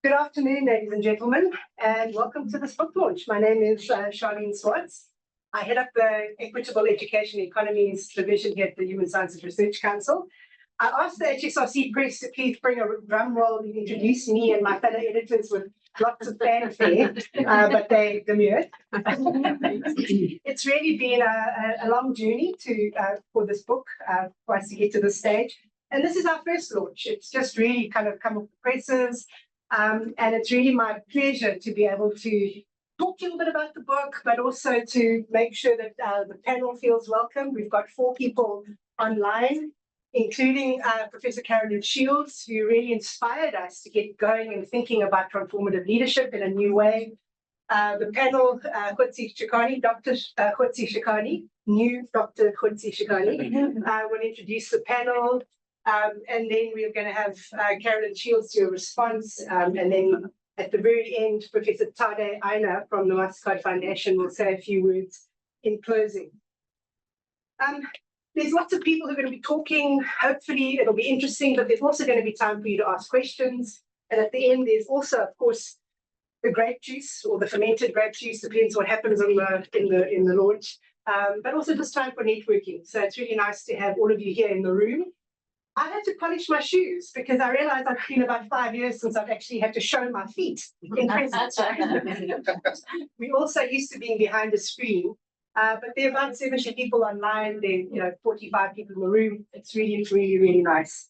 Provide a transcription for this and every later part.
Good afternoon, ladies and gentlemen, and welcome to this book launch. My name is Sharlene Swartz. I head up the Equitable Education Economies Division here at the Human Sciences Research Council. I asked the HSRC Press to please bring a drum roll and introduce me and my fellow editors with lots of fanfare, but they demurred. It's really been a long journey for this book, for us to get to this stage. And this is our first launch. It's just really kind of come off the presses. And it's really my pleasure to be able to talk to you a little bit about the book, but also to make sure that the panel feels welcome. We've got 4 people online, including Professor Carolyn Shields, who really inspired us to get going and thinking about transformative leadership in a new way. The panel, Khotsi Shikani, Dr. Khotsi Shikani, new Dr. Khotsi Shikani, will introduce the panel. And then we're going to have Carolyn Shields do a response. And then at the very end, Professor Tade Aina from the Mastercard Foundation will say a few words in closing. There's lots of people who are going to be talking. Hopefully it'll be interesting, but there's also going to be time for you to ask questions. And at the end, there's also, of course, the grape juice or the fermented grape juice, depends what happens in the launch, but also just time for networking. So it's really nice to have all of you here in the room. I had to polish my shoes because I realized I've been about 5 years since I've actually had to show my feet in presence. We also used to being behind a screen, but there are about 70 people online. There are 45 people in the room. It's really, really, really nice.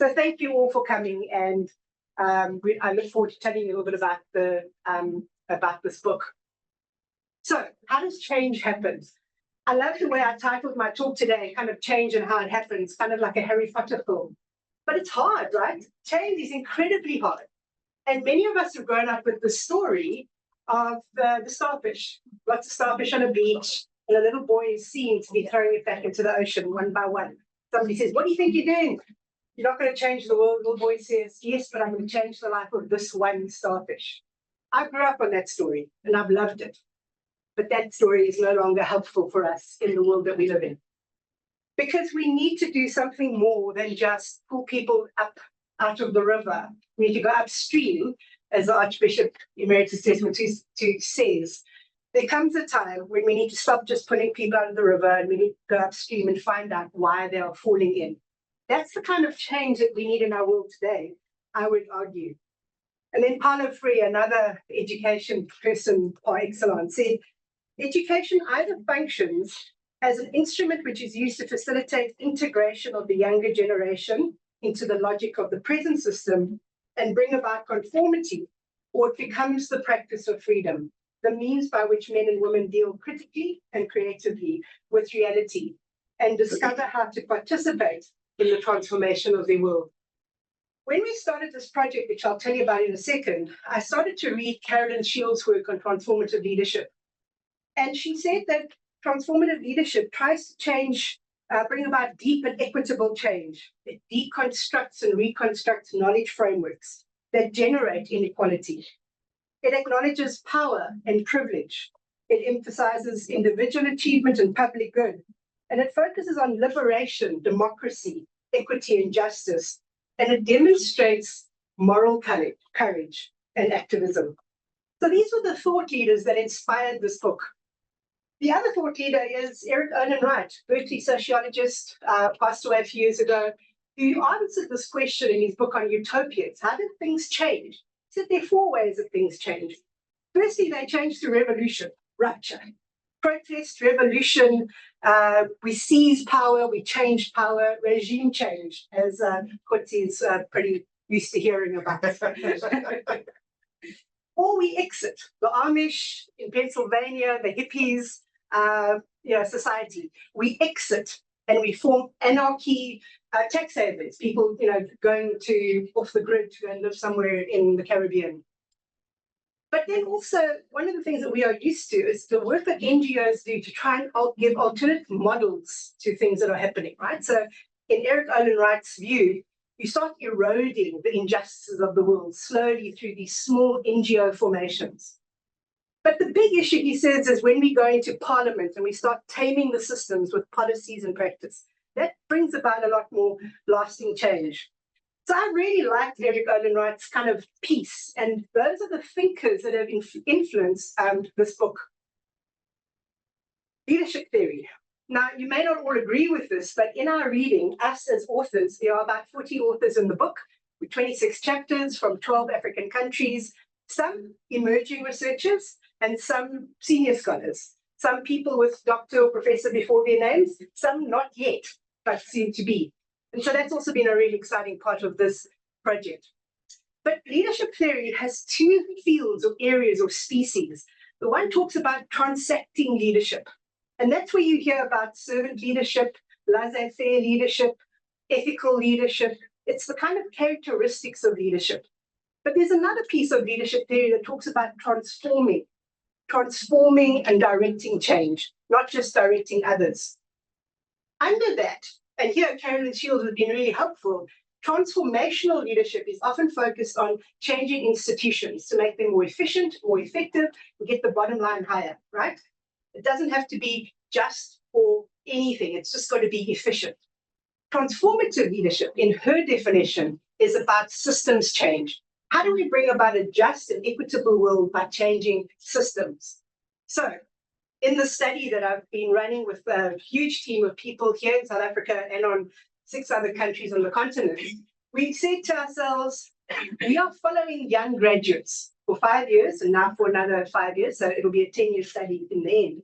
So thank you all for coming, and I look forward to telling you a little bit about this book. So how does change happen? I love the way I titled my talk today, kind of change and how it happens, kind of like a Harry Potter film. But it's hard, right? Change is incredibly hard. And many of us have grown up with the story of the starfish. Lots of starfish on a beach, and a little boy is seen to be throwing it back into the ocean one by one. Somebody says, "What do you think you're doing? You're not going to change the world." The little boy says, "Yes, but I'm going to change the life of this one starfish." I grew up on that story, and I've loved it. But that story is no longer helpful for us in the world that we live in. Because we need to do something more than just pull people up out of the river. We need to go upstream, as the Archbishop Emeritus Desmond Tutu says. There comes a time when we need to stop just pulling people out of the river, and we need to go upstream and find out why they are falling in. That's the kind of change that we need in our world today, I would argue. And then Paulo Freire, another education person par excellence, said, "Education either functions as an instrument which is used to facilitate integration of the younger generation into the logic of the present system and bring about conformity, or it becomes the practice of freedom, the means by which men and women deal critically and creatively with reality and discover how to participate in the transformation of their world." When we started this project, which I'll tell you about in a second, I started to read Carolyn Shields' work on transformative leadership. And she said that transformative leadership tries to change, bring about deep and equitable change. It deconstructs and reconstructs knowledge frameworks that generate inequality. It acknowledges power and privilege. It emphasizes individual achievement and public good. And it focuses on liberation, democracy, equity, and justice. And it demonstrates moral courage and activism. So these were the thought leaders that inspired this book. The other thought leader is Eric Olin Wright, Berkeley sociologist, passed away a few years ago, who answered this question in his book on utopias. How did things change? He said there are 4 ways that things change. Firstly, they change through revolution, rupture, protest, revolution. We seize power, we change power, regime change, as Khotsi is pretty used to hearing about. Or we exit, the Amish in Pennsylvania, the hippies, society. We exit and we form anarchy, tax havens, people, going off the grid to go and live somewhere in the Caribbean. But then also, one of the things that we are used to is the work that NGOs do to try and give alternate models to things that are happening, right? So in Eric Olin Wright's view, you start eroding the injustices of the world slowly through these small NGO formations. But the big issue, he says, is when we go into parliament and we start taming the systems with policies and practice. That brings about a lot more lasting change. So I really liked Eric Olin-Wright's kind of piece, and those are the thinkers that have influenced this book. Leadership theory. Now, you may not all agree with this, but in our reading, us as authors, there are about 40 authors in the book, with 26 chapters from 12 African countries, some emerging researchers and some senior scholars, some people with doctor or professor before their names, some not yet, but seem to be. And so that's also been a really exciting part of this project. But leadership theory has two fields or areas or species. The one talks about transacting leadership. And that's where you hear about servant leadership, laissez-faire leadership, ethical leadership. It's the kind of characteristics of leadership. But there's another piece of leadership theory that talks about transforming and directing change, not just directing others. Under that, and here Carolyn Shields has been really helpful, transformational leadership is often focused on changing institutions to make them more efficient, more effective, and get the bottom line higher, right? It doesn't have to be just or anything. It's just got to be efficient. Transformative leadership, in her definition, is about systems change. How do we bring about a just and equitable world by changing systems? So, in the study that I've been running with a huge team of people here in South Africa and on 6 other countries on the continent, we said to ourselves, we are following young graduates for 5 years and now for another 5 years, so it'll be a 10-year study in the end.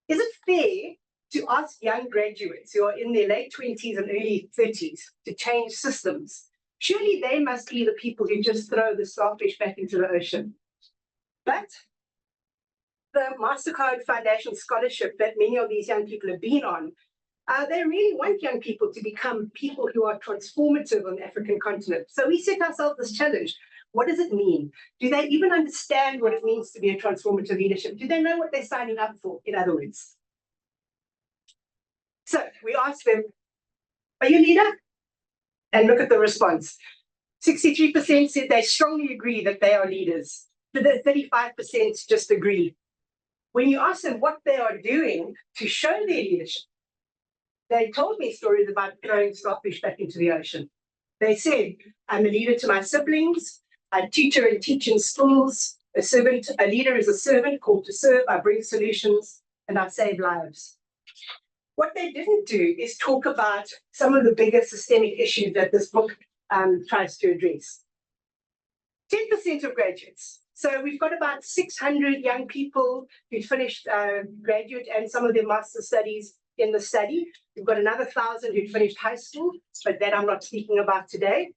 Is it fair to ask young graduates who are in their late 20s and early 30s to change systems? Surely they must be the people who just throw the starfish back into the ocean. But the MasterCard Foundation scholarship that many of these young people have been on, they really want young people to become people who are transformative on the African continent. So we set ourselves this challenge. What does it mean? Do they even understand what it means to be a transformative leadership? Do they know what they're signing up for, in other words? So we asked them, are you a leader? And look at the response. 63% said they strongly agree that they are leaders. But the 35% just agree. When you ask them what they are doing to show their leadership, they told me stories about throwing starfish back into the ocean. They said, I'm a leader to my siblings, I tutor and teach in schools, a leader is a servant called to serve, I bring solutions, and I save lives. What they didn't do is talk about some of the bigger systemic issues that this book tries to address. 10% of graduates. So we've got about 600 young people who finished graduate and some of their master's studies in the study. We've got another 1,000 who finished high school, but that I'm not speaking about today.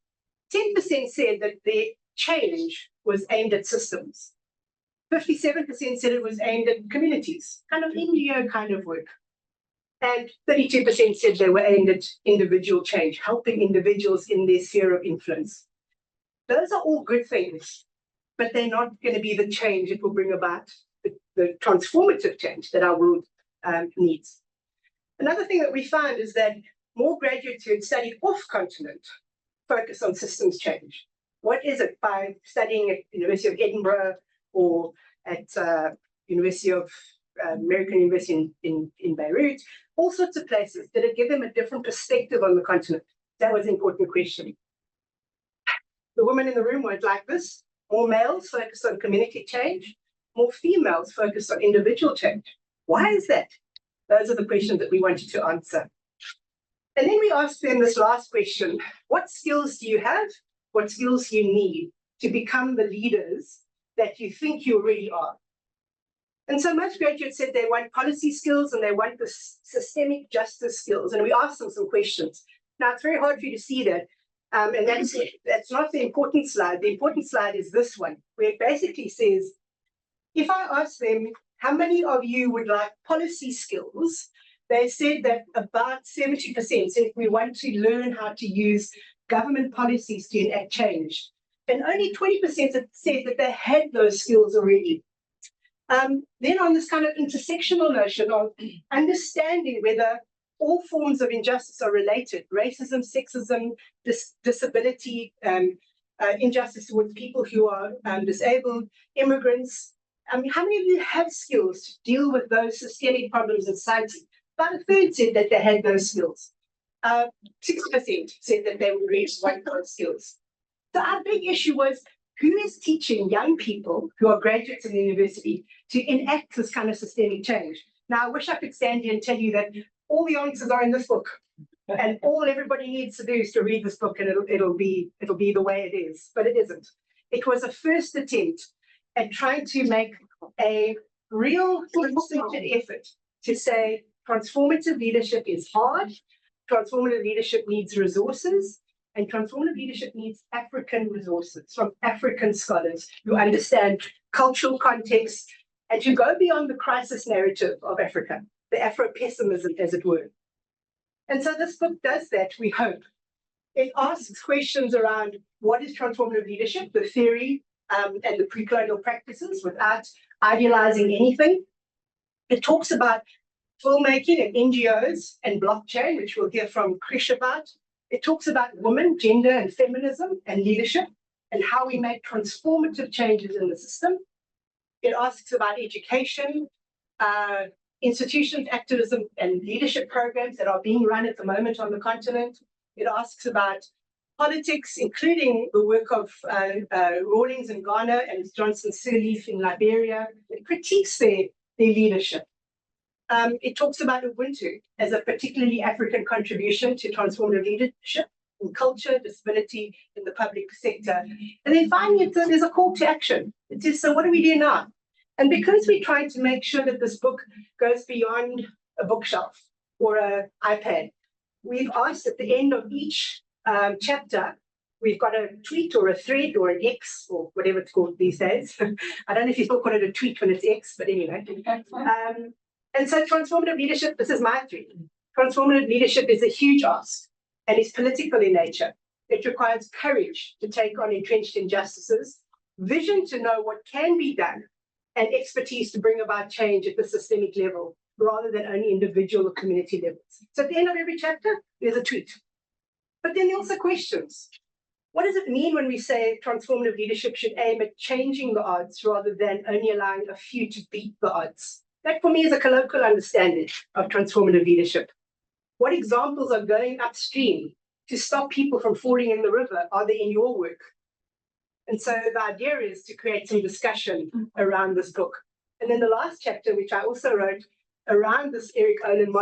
10% said that their change was aimed at systems. 57% said it was aimed at communities, kind of NGO kind of work. And 32% said they were aimed at individual change, helping individuals in their sphere of influence. Those are all good things, but they're not going to be the change it will bring about, the transformative change that our world needs. Another thing that we found is that more graduates who had studied off-continent focus on systems change. What is it? By studying at the University of Edinburgh or at University of American University in Beirut, all sorts of places. Did it give them a different perspective on the continent? That was an important question. The women in the room went like this. More males focused on community change, more females focused on individual change. Why is that? Those are the questions that we wanted to answer. And then we asked them this last question. What skills do you have? What skills do you need to become the leaders that you think you really are? And so most graduates said they want policy skills and they want the systemic justice skills. And we asked them some questions. Now, it's very hard for you to see that. And that's not the important slide. The important slide is this one, where it basically says, if I ask them, how many of you would like policy skills? They said that about 70% said we want to learn how to use government policies to enact change. And only 20% said that they had those skills already. Then on this kind of intersectional notion of understanding whether all forms of injustice are related, racism, sexism, disability, injustice towards people who are disabled, immigrants. How many of you have skills to deal with those systemic problems in society? About a third said that they had those skills. 60% said that they would read white-collar skills. So our big issue was, who is teaching young people who are graduates in the university to enact this kind of systemic change? Now, I wish I could stand here and tell you that all the answers are in this book, and all everybody needs to do is to read this book, and it'll be the way it is, but it isn't. It was a first attempt at trying to make a real concerted effort to say transformative leadership is hard, transformative leadership needs resources, and transformative leadership needs African resources from African scholars who understand cultural context and who go beyond the crisis narrative of Africa, the Afro-pessimism, as it were. And so this book does that, we hope. It asks questions around what is transformative leadership, the theory and the pre-colonial practices, without idealizing anything. It talks about filmmaking and NGOs and blockchain, which we'll hear from Krish about. It talks about women, gender and feminism and leadership and how we make transformative changes in the system. It asks about education, institutions, activism and leadership programs that are being run at the moment on the continent. It asks about politics, including the work of Rawlings in Ghana and Johnson Sirleaf in Liberia. It critiques their leadership. It talks about Ubuntu as a particularly African contribution to transformative leadership in culture, disability, in the public sector. And then finally, there's a call to action. It says, so what do we do now? And because we're trying to make sure that this book goes beyond a bookshelf or an iPad, we've asked at the end of each chapter, we've got a tweet or a thread or an X or whatever it's called these days. I don't know if you still call it a tweet when it's X, but anyway. And so transformative leadership, this is my thread. Transformative leadership is a huge ask and is political in nature. It requires courage to take on entrenched injustices, vision to know what can be done, and expertise to bring about change at the systemic level, rather than only individual or community levels. So at the end of every chapter, there's a tweet. But then there are also questions. What does it mean when we say transformative leadership should aim at changing the odds rather than only allowing a few to beat the odds? That for me is a colloquial understanding of transformative leadership. What examples are going upstream to stop people from falling in the river are there in your work? And so the idea is to create some discussion around this book. And then the last chapter, which I also wrote around this Eric Olin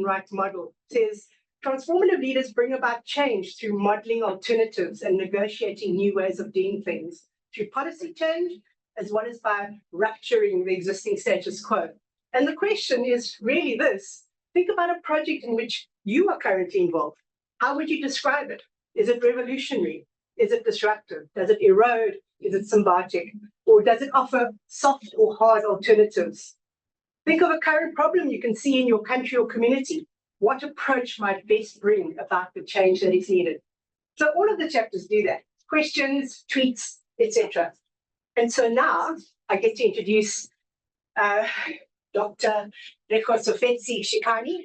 Wright model, says transformative leaders bring about change through modeling alternatives and negotiating new ways of doing things, through policy change, as well as by rupturing the existing status quo. And the question is really this. Think about a project in which you are currently involved. How would you describe it? Is it revolutionary? Is it disruptive? Does it erode? Is it symbiotic? Or does it offer soft or hard alternatives? Think of a current problem you can see in your country or community. What approach might best bring about the change that is needed? So all of the chapters do that. Questions, tweets, etc. And so now I get to introduce Dr. Rekosofetsi Shikani,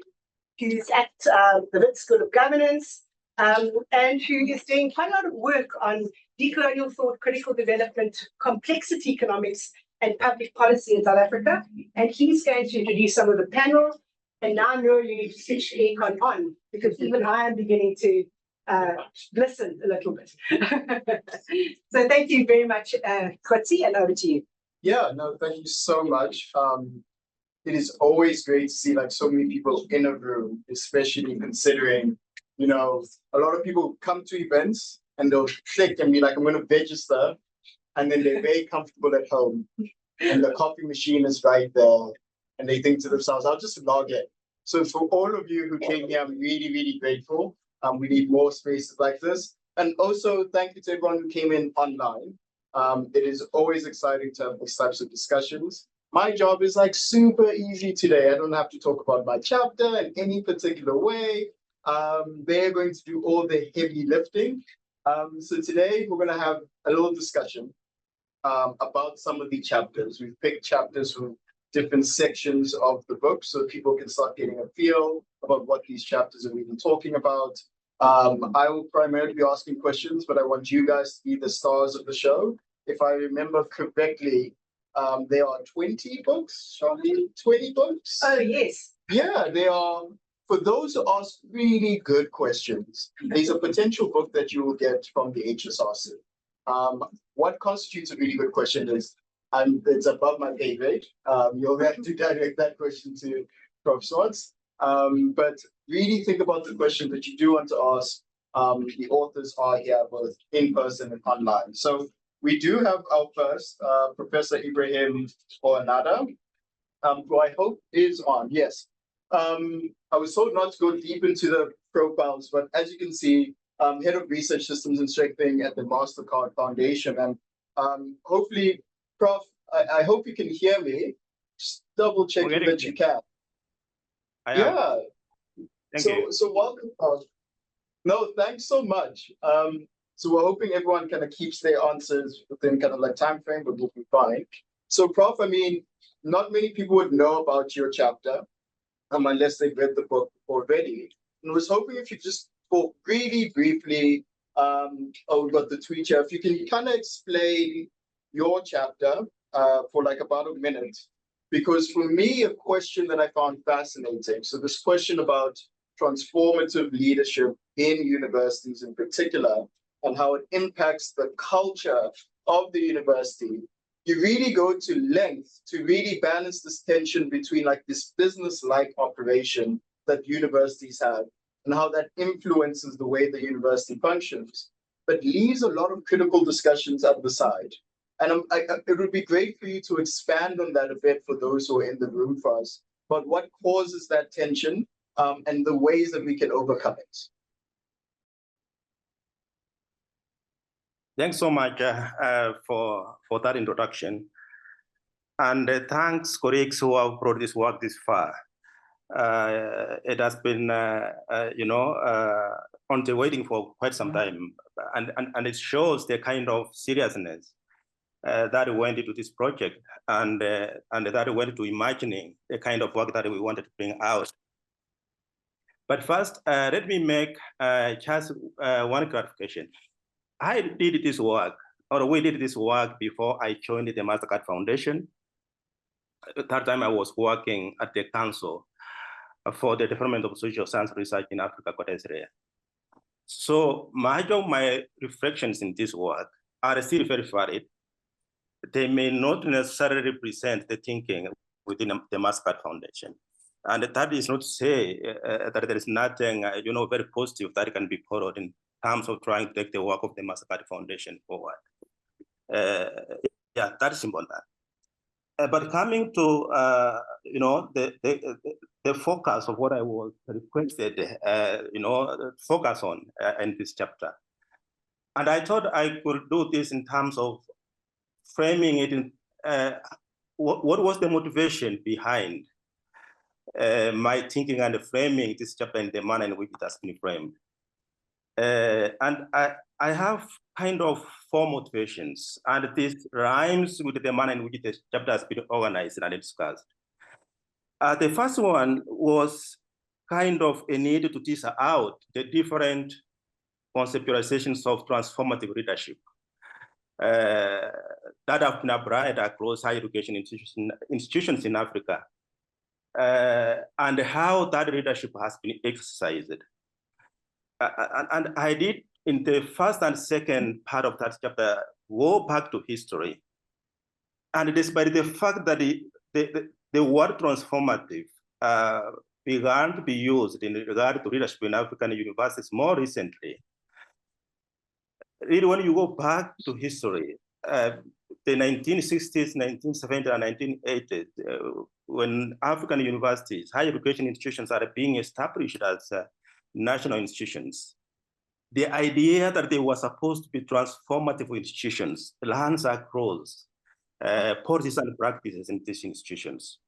who's at the Wits School of Governance, and who is doing quite a lot of work on decolonial thought, critical development, complexity economics, and public policy in South Africa. And he's going to introduce some of the panel. And now I know you need to switch the aircon on, because even I am beginning to listen a little bit. So thank you very much, Kotsi, and over to you. Yeah, no, thank you so much. It is always great to see like so many people in a room, especially considering, you know, a lot of people come to events and they'll click and be like, I'm going to register, and then they're very comfortable at home and the coffee machine is right there and they think to themselves, I'll just log in. So for all of you who came here, I'm really, really grateful. We need more spaces like this. And also thank you to everyone who came in online. It is always exciting to have these types of discussions. My job is like super easy today. I don't have to talk about my chapter in any particular way. They're going to do all the heavy lifting. So today we're going to have a little discussion about some of the chapters. We've picked chapters from different sections of the book so people can start getting a feel about what these chapters are even talking about. I will primarily be asking questions, but I want you guys to be the stars of the show. If I remember correctly, there are 20 books, Sharlene? 20 books? Oh, yes. Yeah, there are for those who ask really good questions, there's a potential book that you will get from the HSRC. What constitutes a really good question is, and it's above my pay grade. You'll have to direct that question to Prof. Swartz. But really think about the question that you do want to ask. The authors are here both in person and online. So we do have our first, Professor Ibrahim Oanada, who I hope is on. Yes. I was told not to go deep into the profiles, but as you can see, Head of Research Systems and Strengthening at the MasterCard Foundation. And hopefully, Prof, I hope you can hear me. Just double checking that you can. Yeah. Thank you. So welcome, Prof. No, thanks so much. So we're hoping everyone kind of keeps their answers within kind of like time frame, but we'll be fine. So, Prof, I mean, not many people would know about your chapter, unless they've read the book already. And I was hoping if you just talk really briefly, we've got the tweet here, if you can kind of explain your chapter for like about a minute. Because for me, a question that I found fascinating, so this question about transformative leadership in universities in particular, and how it impacts the culture of the university, you really go to length to really balance this tension between like this business-like operation that universities have and how that influences the way the university functions, but leaves a lot of critical discussions at the side. And it would be great for you to expand on that a bit for those who are in the room for us, but what causes that tension and the ways that we can overcome it. Thanks so much for that introduction. And thanks, colleagues who have brought this work this far. It has been, on the waiting for quite some time. And it shows the kind of seriousness that went into this project and that went to imagining the kind of work that we wanted to bring out. But first, let me make just one clarification. I did this work, or we did this work before I joined the MasterCard Foundation. At that time, I was working at the Council for the Development of Social Science Research in Africa, Kodesre. So much of my reflections in this work are still very valid. They may not necessarily represent the thinking within the MasterCard Foundation. And that is not to say that there is nothing, very positive that can be followed in terms of trying to take the work of the MasterCard Foundation forward. Yeah, that is important. But coming to, the focus of what I was requested, focus on in this chapter. And I thought I could do this in terms of framing it in, what was the motivation behind my thinking and framing this chapter in the manner in which it has been framed. And I have kind of four motivations, and this rhymes with the manner in which the chapter has been organized and discussed. The first one was kind of a need to tease out the different conceptualizations of transformative leadership that have been applied across higher education institutions in Africa, and how that leadership has been exercised. And I did, in the first and second part of that chapter, go back to history. And despite the fact that the word transformative began to be used in regard to leadership in African universities more recently, really, when you go back to history, the 1960s, 1970s, and 1980s, when African universities, higher education institutions are being established as national institutions, the idea that they were supposed to be transformative institutions lands across policies and practices in these institutions.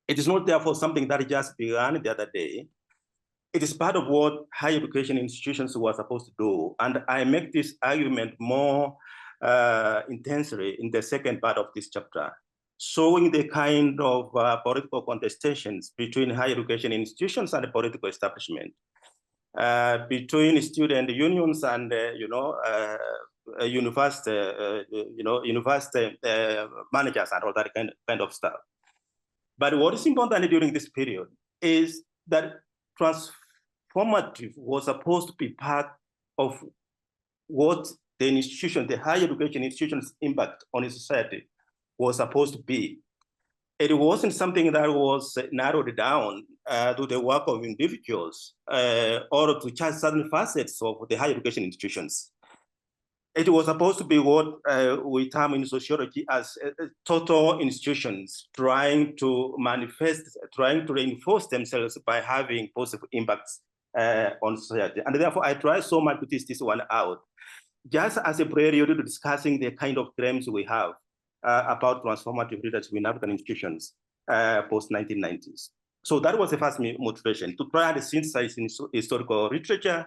It is not therefore something that just began the other day. It is part of what higher education institutions were supposed to do. And I make this argument more intensely in the second part of this chapter, showing the kind of political contestations between higher education institutions and the political establishment, between student unions and university managers and all that kind of stuff. But what is important during this period is that transformative was supposed to be part of what the institution, the higher education institution's impact on society was supposed to be. It wasn't something that was narrowed down to the work of individuals or to just certain facets of the higher education institutions. It was supposed to be what we term in sociology as total institutions trying to manifest, trying to reinforce themselves by having positive impacts on society. And therefore, I try so much to tease this one out, just as a prelude to discussing the kind of claims we have about transformative leadership in African institutions post-1990s. So that was the first motivation, to try and synthesize in historical literature,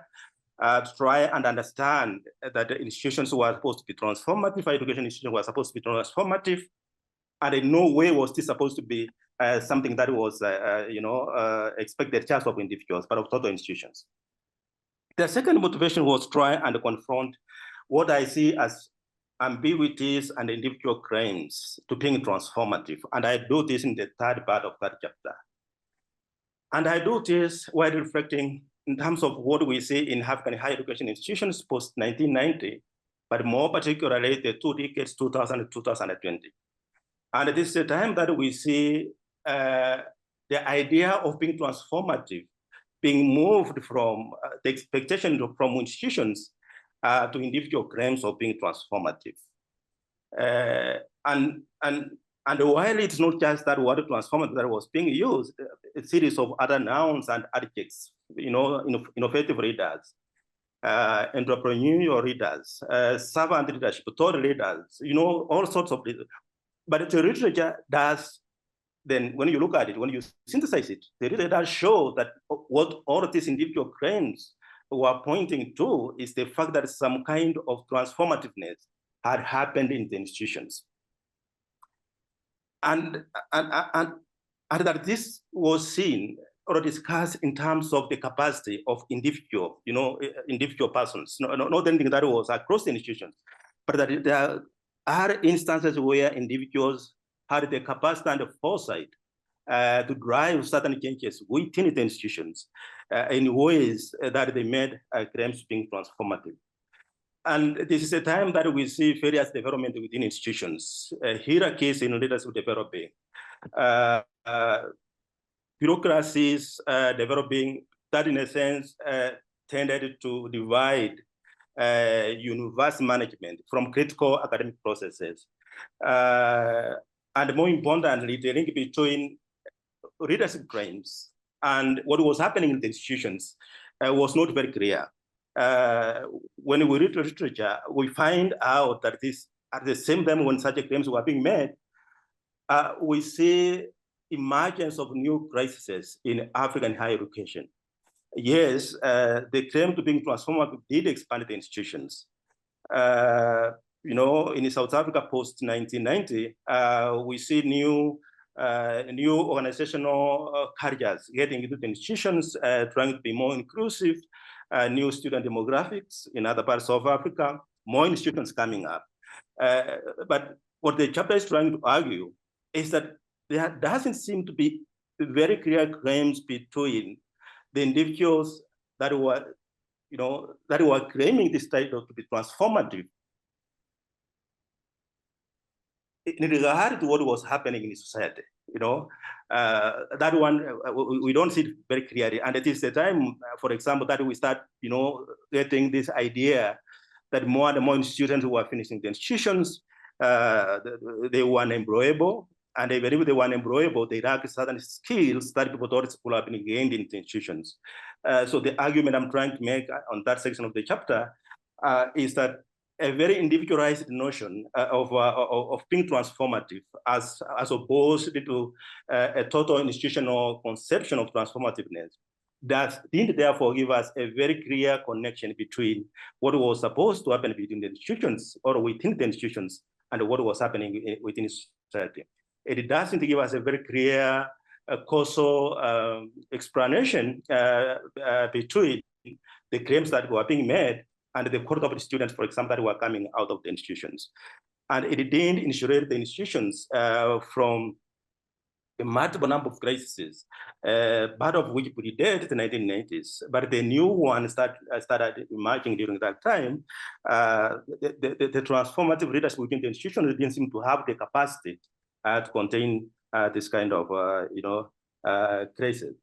to try and understand that the institutions were supposed to be transformative, education institutions were supposed to be transformative, and in no way was this supposed to be something that was, expected just of individuals, but of total institutions. The second motivation was try and confront what I see as ambiguities and individual claims to being transformative. And I do this in the third part of that chapter. And I do this while reflecting in terms of what we see in African higher education institutions post-1990, but more particularly the 2 decades, 2000 and 2020. And this is a time that we see the idea of being transformative being moved from the expectation from institutions to individual claims of being transformative. And while it's not just that word transformative that was being used, a series of other nouns and adjectives, innovative leaders, entrepreneurial leaders, servant leadership, thought leaders, all sorts of leaders. But the literature does, then when you look at it, when you synthesize it, the literature does show that what all of these individual claims were pointing to is the fact that some kind of transformativeness had happened in the institutions. And that this was seen or discussed in terms of the capacity of individual persons, not anything that was across the institutions, but that there are instances where individuals had the capacity and the foresight to drive certain changes within the institutions in ways that they made claims being transformative. And this is a time that we see various development within institutions, hierarchies in leadership developing, bureaucracies developing that in a sense tended to divide university management from critical academic processes. And more importantly, the link between leadership claims and what was happening in the institutions was not very clear. When we read the literature, we find out that this, at the same time when such claims were being made, we see emergence of new crises in African higher education. Yes, the claim to being transformative did expand the institutions. In South Africa post-1990, we see new organizational cultures getting into the institutions, trying to be more inclusive, new student demographics in other parts of Africa, more institutions coming up. But what the chapter is trying to argue is that there doesn't seem to be very clear claims between the individuals that were claiming this title to be transformative in regard to what was happening in society. That one, we don't see it very clearly. And it is the time, for example, that we start, getting this idea that more and more students who are finishing the institutions, they were unemployable. And they believe they were unemployable, they lack certain skills that people thought school have been gained in the institutions. So the argument I'm trying to make on that section of the chapter is that a very individualized notion of being transformative as opposed to a total institutional conception of transformativeness that didn't therefore give us a very clear connection between what was supposed to happen between the institutions or within the institutions and what was happening within society. It doesn't give us a very clear causal explanation between the claims that were being made and the quality of the students, for example, that were coming out of the institutions. And it didn't insulate the institutions from a multiple number of crises, part of which predated the 1990s, but the new one started emerging during that time. The transformative leadership within the institution didn't seem to have the capacity to contain this kind of, crisis.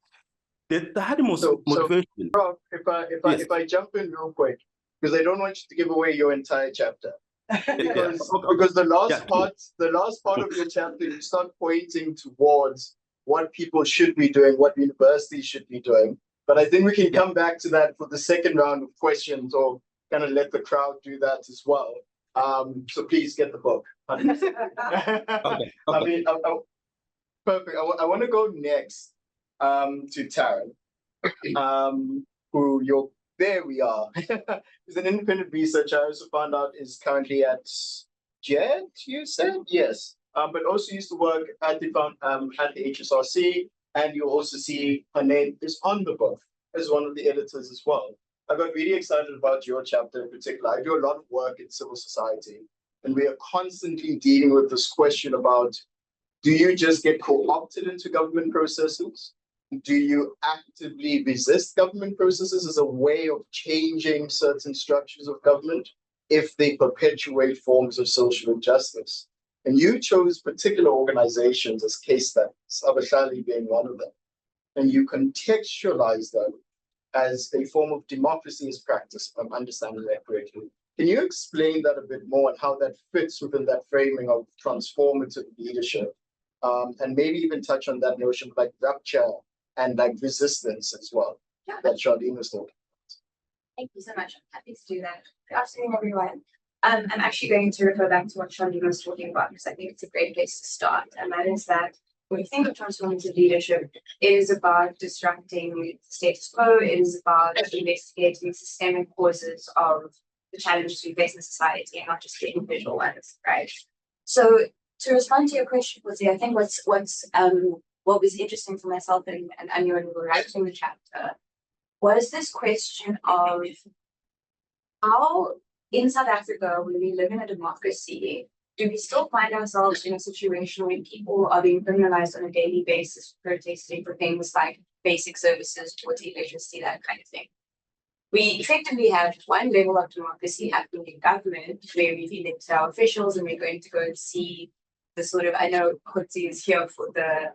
The third most motivation. Rob, if I jump in real quick, because I don't want you to give away your entire chapter. Because the last part of your chapter, you start pointing towards what people should be doing, what universities should be doing. But I think we can come back to that for the second round of questions, or kind of let the crowd do that as well. So please get the book. Okay. I mean, perfect. I want to go next to Tarryn, who there we are. He's an independent researcher. I also found out is currently at JET, you said? Yes. But also used to work at the HSRC, and you also see her name is on the book as one of the editors as well. I got really excited about your chapter in particular. I do a lot of work in civil society, and we are constantly dealing with this question about, do you just get co-opted into government processes? Do you actively resist government processes as a way of changing certain structures of government if they perpetuate forms of social injustice? And you chose particular organizations as case studies, Abashali being one of them. And you contextualize them as a form of democracy as practice, if I'm understanding that correctly. Can you explain that a bit more and how that fits within that framing of transformative leadership? And maybe even touch on that notion of like rupture and like resistance as well, that Sharlene was talking about. Thank you so much. I'm happy to do that. Good afternoon, everyone. I'm actually going to refer back to what Sharlene was talking about, because I think it's a great place to start. And that is that when we think of transformative leadership, it is about disrupting the status quo. It is about investigating systemic causes of the challenges we face in society, and not just the individual ones, right? So to respond to your question, Pussy, I think what was interesting for myself and Anya when we were writing the chapter was this question of how in South Africa, when we live in a democracy, do we still find ourselves in a situation where people are being criminalized on a daily basis, protesting for things like basic services, towards electricity, that kind of thing? We effectively have one level of democracy happening in government where we've elected our officials and we're going to go and see the sort of, I know Kotsi is here for the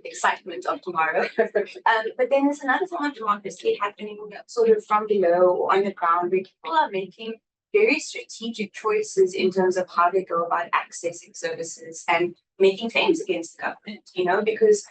excitement of tomorrow. But then there's another form of democracy happening sort of from below or on the ground where people are making very strategic choices in terms of how they go about accessing services and making claims against the government, because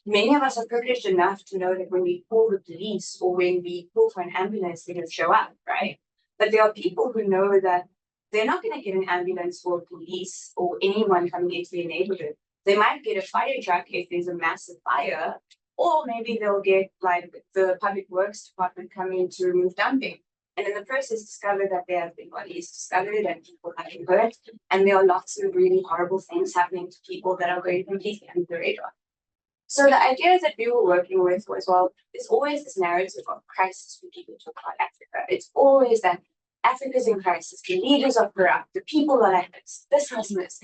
many of us are privileged enough to know that when we call the police or when we call for an ambulance, they're going to show up, right? But there are people who know that they're not going to get an ambulance or police or anyone coming into their neighborhood. They might get a fire truck if there's a massive fire, or maybe they'll get like the public works department coming to remove dumping. And in the process, discover that there have been bodies discovered and people have been hurt. And there are lots of really horrible things happening to people that are going completely under the radar. So the idea that we were working with was, well, there's always this narrative of crisis when people talk about Africa. It's always that Africa's in crisis, the leaders are corrupt, the people are like this.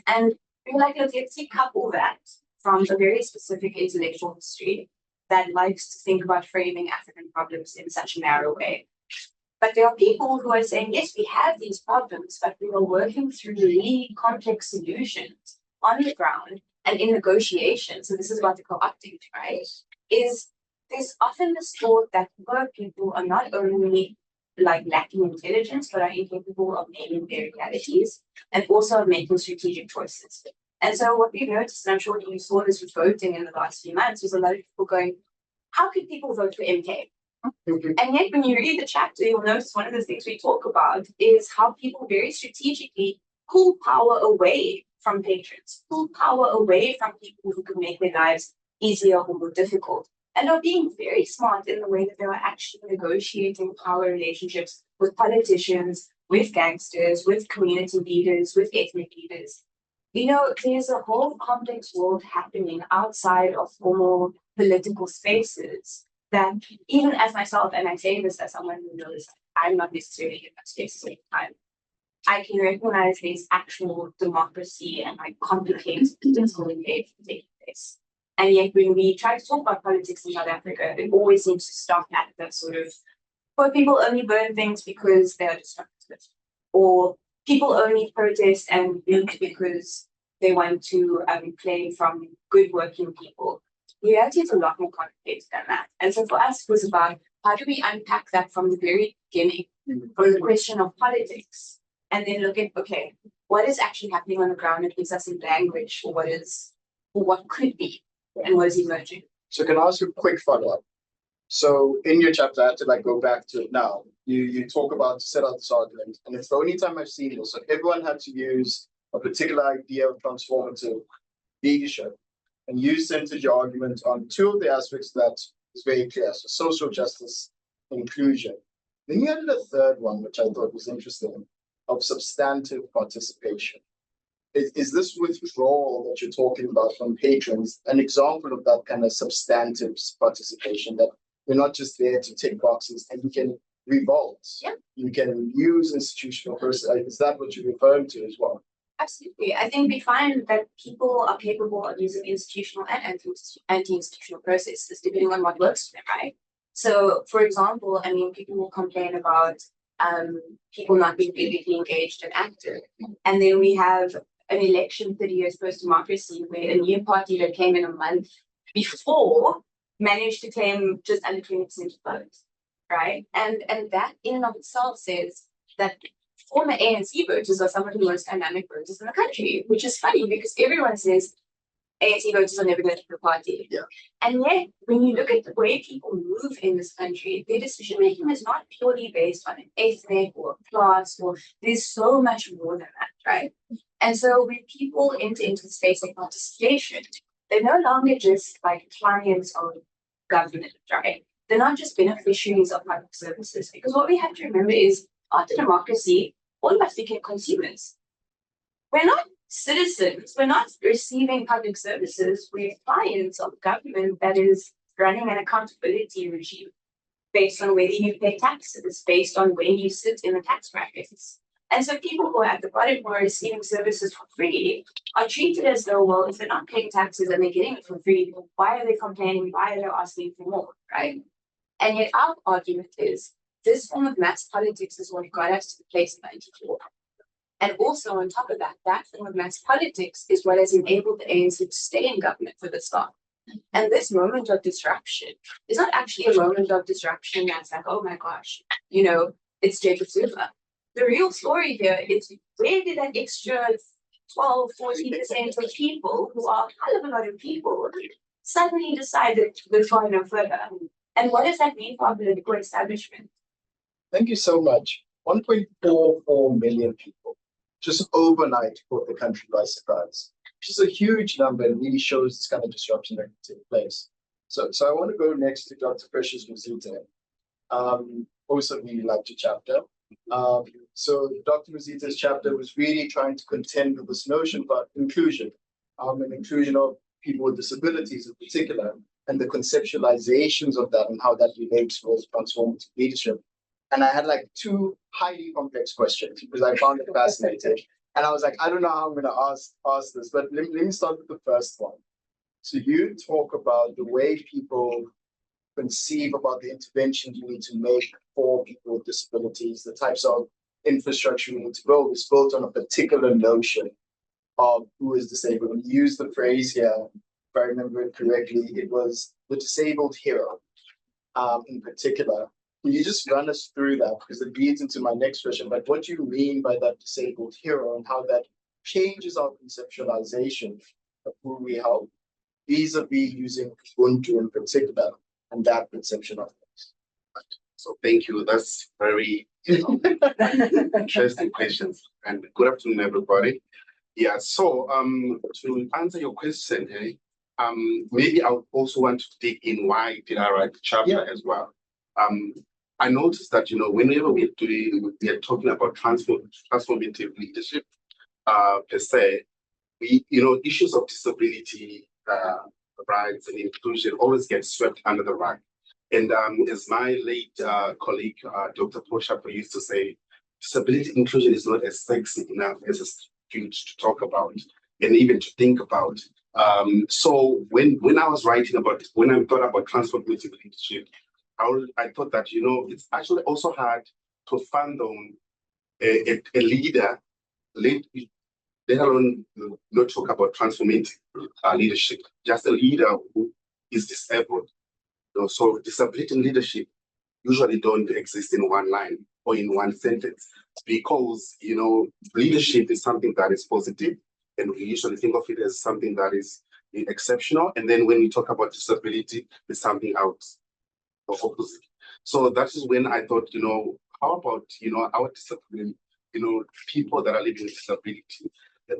And we were like, let's decouple that from a very specific intellectual history that likes to think about framing African problems in such a narrow way. But there are people who are saying, yes, we have these problems, but we are working through really complex solutions on the ground and in negotiations. And this is what the co-opting, right? Is there's often this thought that people are not only like lacking intelligence, but are incapable of naming their realities and also of making strategic choices. And so what we've noticed, and I'm sure you saw this with voting in the last few months, was a lot of people going, how could people vote for MK? And yet when you read the chapter, you'll notice one of the things we talk about is how people very strategically pull power away from patrons, pull power away from people who can make their lives easier or more difficult, and are being very smart in the way that they are actually negotiating power relationships with politicians, with gangsters, with community leaders, with ethnic leaders. There's a whole complex world happening outside of formal political spaces that even as myself, and I say this as someone who knows I'm not necessarily in that space all the time, I can recognize there's actual democracy and like complicated political engagement taking place. And yet when we try to talk about politics in South Africa, it always seems to start at that sort of, well, people only burn things because they are destructive, or people only protest and loot because they want to claim from good working people. The reality is a lot more complicated than that. And so for us, it was about how do we unpack that from the very beginning, from the question of politics, and then look at, okay, what is actually happening on the ground that gives us a language for what could be and what is emerging. So can I ask you a quick follow-up? So in your chapter, I have to like go back to it now. You talk about to set out this argument, and it's the only time I've seen this. So everyone had to use a particular idea of transformative leadership, and you centered your argument on two of the aspects that is very clear: so social justice, inclusion. Then you added a third one, which I thought was interesting, of substantive participation. Is this withdrawal that you're talking about from patrons an example of that kind of substantive participation, that you're not just there to tick boxes and you can revolt? Yeah. You can use institutional process. Is that what you're referring to as well? Absolutely. I think we find that people are capable of using institutional and anti-institutional processes depending on what works for them, right? So, for example, I mean, people will complain about people not being politically engaged and active. And then we have an election 30 years post-democracy where a new party that came in a month before managed to claim just under 20% of votes, right? And that in and of itself says that former ANC voters are some of the most dynamic voters in the country, which is funny because everyone says ANC voters are never going to the party. Yeah. And yet, when you look at the way people move in this country, their decision making is not purely based on an ethnic or class, or there's so much more than that, right? And so when people enter into the space of participation, they're no longer just like clients of government, right? They're not just beneficiaries of public services, because what we have to remember is after democracy, all of us became consumers. We're not citizens, we're not receiving public services, we're clients of government that is running an accountability regime based on whether you pay taxes, based on where you sit in the tax brackets. And so people who are at the bottom who are receiving services for free are treated as though, well, if they're not paying taxes and they're getting it for free, why are they complaining? Why are they asking for more, right? And yet our argument is this form of mass politics is what got us to the place in 94. And also on top of that, that form of mass politics is what has enabled the ANC to stay in government for this long. And this moment of disruption is not actually a moment of disruption that's like, oh my gosh, you know, it's Jacob Zuma. The real story here is where did that extra 12, 14% of people, who are a hell of a lot of people, suddenly decided to go no further? And what does that mean for our political establishment? Thank you so much. 1.44 million people just overnight caught the country by surprise, which is a huge number and really shows this kind of disruption that can take place. So I want to go next to Dr. Precious Muzita. Also really liked your chapter. So Dr. Muzita's chapter was really trying to contend with this notion about inclusion, and inclusion of people with disabilities in particular, and the conceptualizations of that and how that relates with transformative leadership. And I had like two highly complex questions because I found it fascinating. And I was like, I don't know how I'm going to ask this, but let me start with the first one. So you talk about the way people conceive about the interventions you need to make for people with disabilities, the types of infrastructure we need to build is built on a particular notion of who is disabled. And you use the phrase here, if I remember it correctly, it was the disabled hero in particular. Can you just run us through that? Because it leads into my next question. Like, what do you mean by that disabled hero and how that changes our conceptualization of who we help, vis-a-vis using Ubuntu in particular and that perception of things? So thank you. That's very interesting questions. And good afternoon, everybody. Yeah, so to answer your question, maybe I would also want to dig in why did I write the chapter as well. I noticed that, you know, whenever we are talking about transformative leadership per se, issues of disability, rights and inclusion always get swept under the rug. And as my late colleague, Dr. Poshapo used to say, disability inclusion is not as sexy enough as it's huge to talk about and even to think about. So when I was writing about, when I thought about transformative leadership, I thought that, it's actually also hard to fathom a leader, let alone not talk about transformative leadership, just a leader who is disabled. So disability and leadership usually don't exist in one line or in one sentence, because leadership is something that is positive, and we usually think of it as something that is exceptional. And then when we talk about disability, it's something else or opposite. So that is when I thought, how about our disability, people that are living with disability,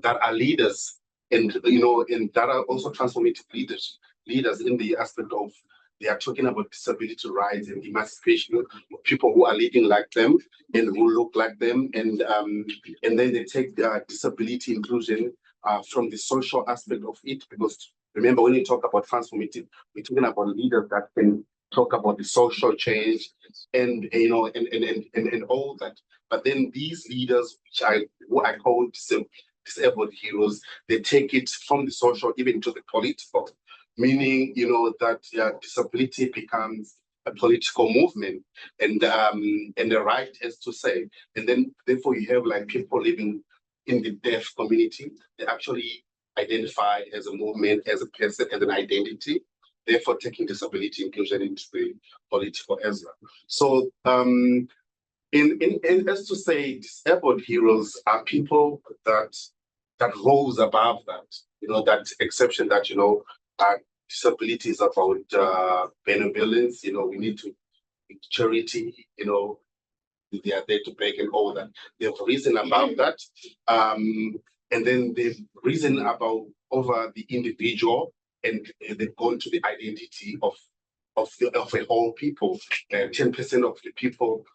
that are leaders, and and that are also transformative leaders in the aspect of, they are talking about disability rights and emancipation of people who are living like them and who look like them, and then they take disability inclusion from the social aspect of it, because remember, when we talk about transformative, we're talking about leaders that can talk about the social change and and all that. But then these leaders, who I call disabled heroes, they take it from the social even to the political, meaning that disability becomes a political movement, and the right is to say, and then therefore you have like people living in the deaf community, they actually identify as a movement, as a person, as an identity, therefore taking disability inclusion into the political as well. So in as to say, disabled heroes are people that rose above that, that exception that disability is about benevolence. We need to charity. They are there to beg and all that. They've risen above that, and then they've risen about over the individual, and they've gone to the identity of a whole people. 10% of the people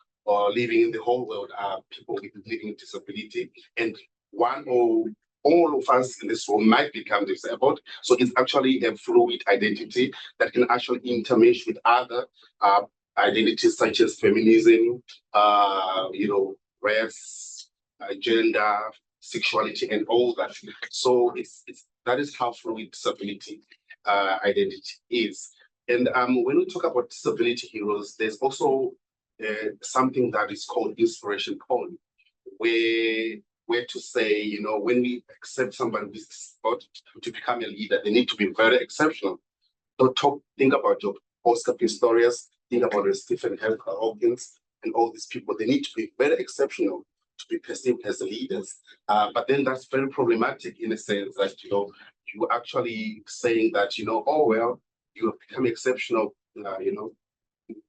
living in the whole world are people with living disability, and one or all of us in this room might become disabled. So it's actually a fluid identity that can actually intermesh with other identities such as feminism, race, gender, sexuality, and all that. So that is how fluid disability identity is. And when we talk about disability heroes, there's also something that is called inspiration point, where to say, when we accept somebody with spot to become a leader, they need to be very exceptional. So think about your Oscar Pistorius, think about the Stephen Hawkins, and all these people. They need to be very exceptional to be perceived as leaders. But then that's very problematic in a sense that, you're actually saying that, oh, well, you have become exceptional,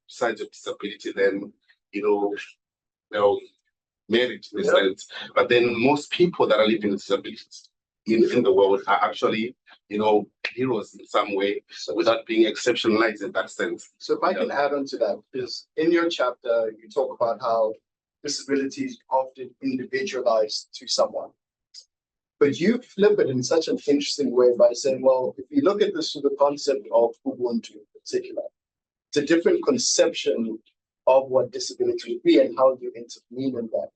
besides your disability, then, merit in a sense. But then most people that are living with disabilities in the world are actually, heroes in some way, without being exceptionalized in that sense. So if I can add on to that, because in your chapter, you talk about how disability is often individualized to someone. But you flip it in such an interesting way by saying, well, if you look at this through the concept of Ubuntu in particular, it's a different conception of what disability would be and how you intervene in that.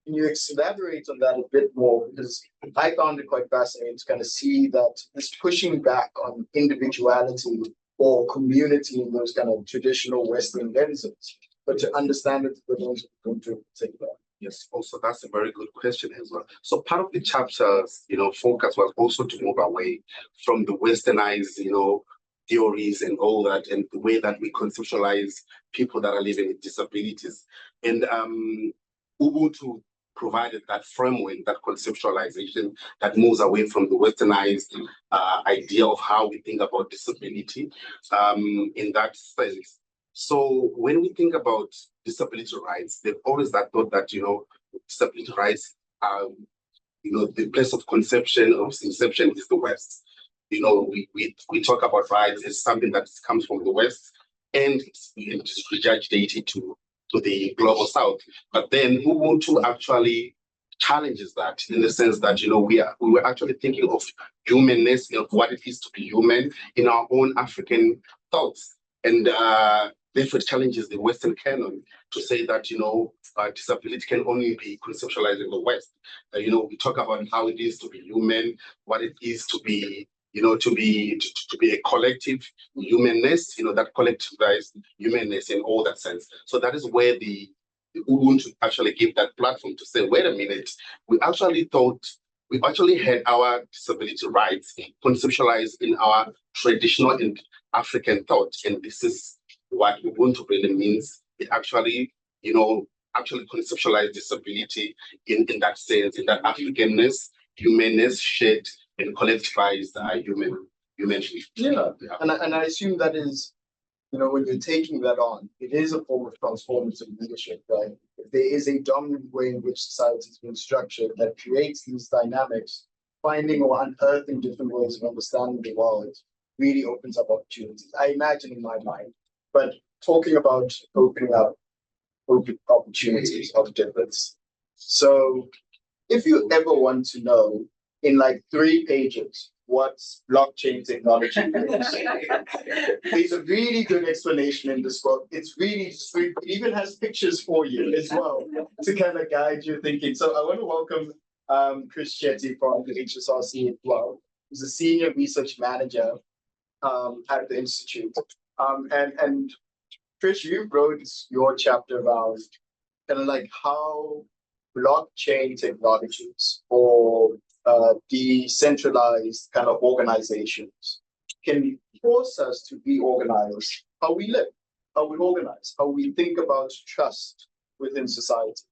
Can you elaborate on that a bit more? Because I found it quite fascinating to kind of see that this pushing back on individuality or community in those kind of traditional Western lenses, but to understand it for those who come to take that. Yes, also that's a very good question as well. So part of the chapter's, focus was also to move away from the westernized, theories and all that, and the way that we conceptualize people that are living with disabilities. And Ubuntu provided that framework, that conceptualization that moves away from the westernized idea of how we think about disability in that sense. So when we think about disability rights, they've always that thought that, disability rights are, the place of conception, of inception is the West. We talk about rights as something that comes from the West, and it's regurgitated to the global South. But then Ubuntu actually challenges that in the sense that, we were actually thinking of humanness, of what it is to be human in our own African thoughts. And therefore it challenges the Western canon to say that, disability can only be conceptualized in the West. We talk about how it is to be human, what it is to be to be a collective humanness, that collectivized humanness in all that sense. So that is where the Ubuntu actually give that platform to say, wait a minute, we actually had our disability rights conceptualized in our traditional and African thought, and this is what Ubuntu really means. It actually, actually conceptualize disability in that sense, in that Africanness, humanness, shared and collectivized humanity. Yeah. And I assume that is, when you're taking that on, it is a form of transformative leadership, right? If there is a dominant way in which society is being structured that creates these dynamics, finding or unearthing different ways of understanding the world really opens up opportunities, I imagine in my mind. But talking about opening up open opportunities of difference. So if you ever want to know in like 3 pages what blockchain technology is, there's a really good explanation in this book. It's really sweet. It even has pictures for you as well to kind of guide your thinking. So I want to welcome Chris Chetty from the HSRC as well, who's a senior research manager at the Institute. And Chris, you wrote your chapter about kind of like how blockchain technologies or decentralized kind of organizations can force us to reorganize how we live, how we organize, how we think about trust within society,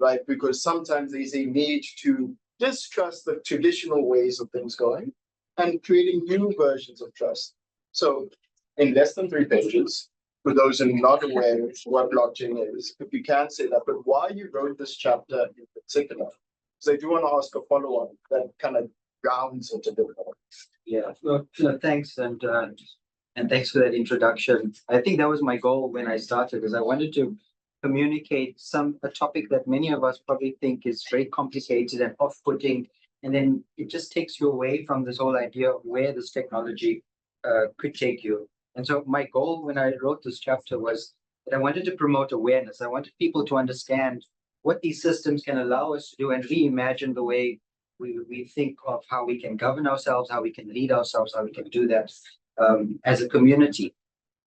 right? Because sometimes there's a need to distrust the traditional ways of things going and creating new versions of trust. So in less than 3 pages, for those who are not aware of what blockchain is, if you can say that, but why you wrote this chapter in particular? So I do want to ask a follow-up that kind of grounds it a bit more. Yeah, no, thanks, and thanks for that introduction. I think that was my goal when I started, is I wanted to communicate a topic that many of us probably think is very complicated and off-putting, and then it just takes you away from this whole idea of where this technology could take you. And so my goal when I wrote this chapter was that I wanted to promote awareness. I wanted people to understand what these systems can allow us to do and reimagine the way we think of how we can govern ourselves, how we can lead ourselves, how we can do that as a community.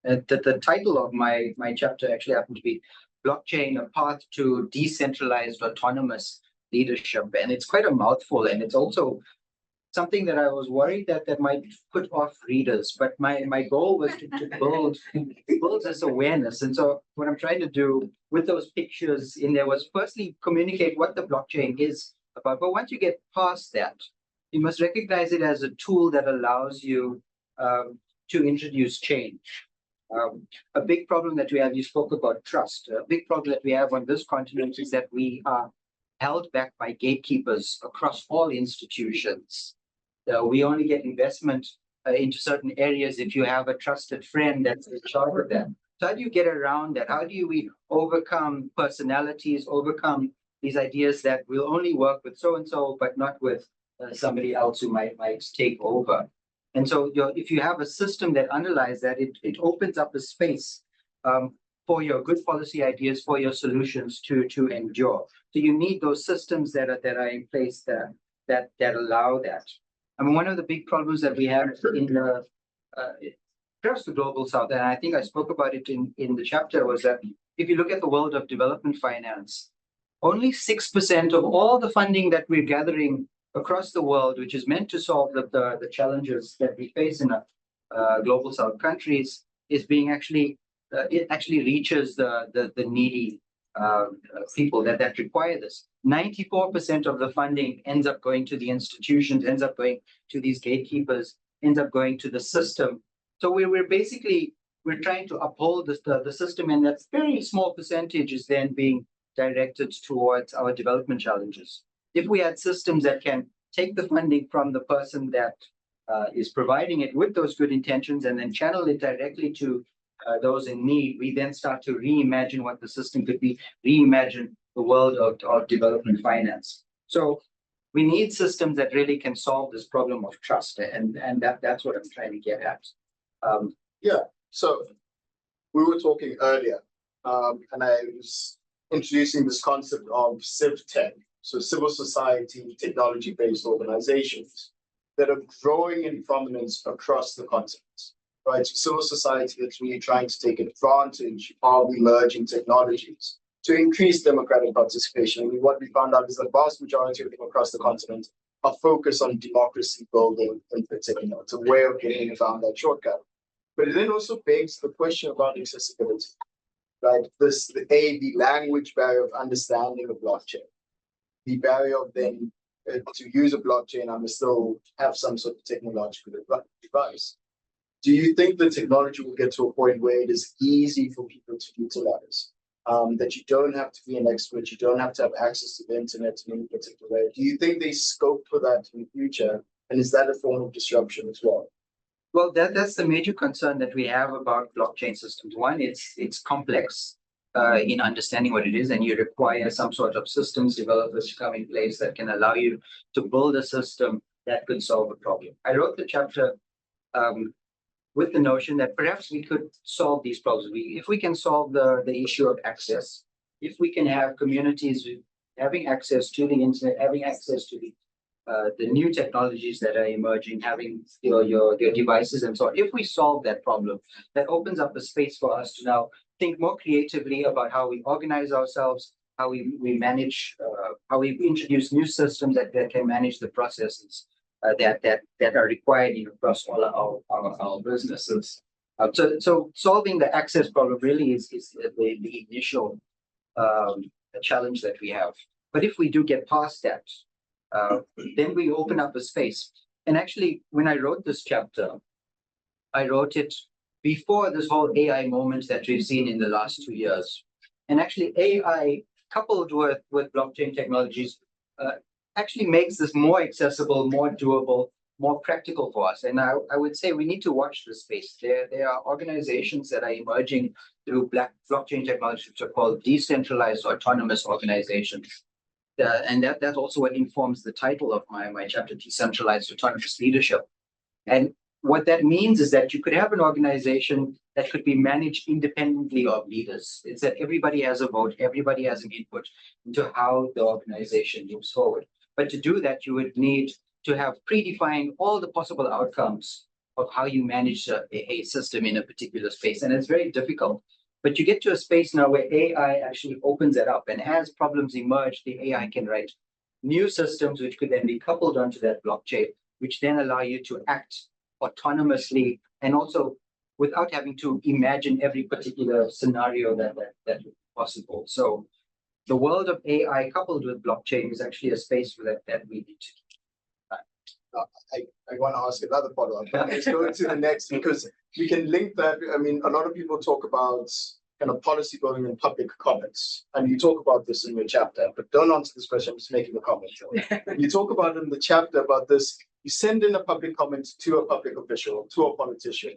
The title of my chapter actually happened to be Blockchain, a Path to Decentralized Autonomous Leadership. And it's quite a mouthful, and it's also something that I was worried that might put off readers, but my goal was to build this awareness. And so what I'm trying to do with those pictures in there was firstly communicate what the blockchain is about. But once you get past that, you must recognize it as a tool that allows you to introduce change. A big problem that we have, you spoke about trust. A big problem that we have on this continent is that we are held back by gatekeepers across all institutions. We only get investment into certain areas if you have a trusted friend that's in charge of that. So how do you get around that? How do we overcome personalities, overcome these ideas that will only work with so-and-so, but not with somebody else who might take over? And so if you have a system that underlies that, it opens up a space for your good policy ideas, for your solutions to endure. So you need those systems that are in place that allow that. I mean, one of the big problems that we have across the global south, and I think I spoke about it in the chapter, was that if you look at the world of development finance, only 6% of all the funding that we're gathering across the world, which is meant to solve the challenges that we face in global south countries, is being it actually reaches the needy people that require this. 94% of the funding ends up going to the institutions, ends up going to these gatekeepers, ends up going to the system. So we're trying to uphold the system, and that very small percentage is then being directed towards our development challenges. If we had systems that can take the funding from the person that is providing it with those good intentions and then channel it directly to those in need, we then start to reimagine what the system could be, reimagine the world of development finance. So we need systems that really can solve this problem of trust, and that's what I'm trying to get at. Yeah, so we were talking earlier, and I was introducing this concept of civ tech, so civil society technology-based organizations. that are growing in prominence across the continent, right? Civil society that's really trying to take advantage of emerging technologies to increase democratic participation. I mean, what we found out is the vast majority of people across the continent are focused on democracy building in particular. It's a way of getting around that shortcut. But it then also begs the question about accessibility, right? The language barrier of understanding of blockchain, the barrier of then to use a blockchain, I must still have some sort of technological device. Do you think the technology will get to a point where it is easy for people to utilize? That you don't have to be an expert, you don't have to have access to the internet in any particular way. Do you think there's scope for that in the future? And is that a form of disruption as well? Well, that's the major concern that we have about blockchain systems. One, it's complex in understanding what it is, and you require some sort of systems developers to come in place that can allow you to build a system that could solve a problem. I wrote the chapter with the notion that perhaps we could solve these problems. If we can solve the issue of access, if we can have communities having access to the internet, having access to the new technologies that are emerging, having your devices and so on. If we solve that problem, that opens up a space for us to now think more creatively about how we organize ourselves, how we manage, how we introduce new systems that can manage the processes that are required across all our businesses. So solving the access problem really is the initial challenge that we have. But if we do get past that, then we open up a space. And actually, when I wrote this chapter, I wrote it before this whole AI moment that we've seen in the last 2 years. And actually, AI coupled with blockchain technologies actually makes this more accessible, more doable, more practical for us. And I would say we need to watch this space. There are organizations that are emerging through blockchain technologies, which are called decentralized autonomous organizations. And that's also what informs the title of my chapter, Decentralized Autonomous Leadership. And what that means is that you could have an organization that could be managed independently of leaders. It's that everybody has a vote, everybody has an input into how the organization moves forward. But to do that, you would need to have predefined all the possible outcomes of how you manage a system in a particular space. And it's very difficult. But you get to a space now where AI actually opens it up. And as problems emerge, the AI can write new systems, which could then be coupled onto that blockchain, which then allow you to act autonomously and also without having to imagine every particular scenario that would be possible. So the world of AI coupled with blockchain is actually a space that we need to. I want to ask another follow-up. Let's go to the next, because we can link that. I mean, a lot of people talk about kind of policy building and public comments, and you talk about this in your chapter, but don't answer this question. I'm just making a comment. You talk about in the chapter about this. You send in a public comment to a public official, to a politician,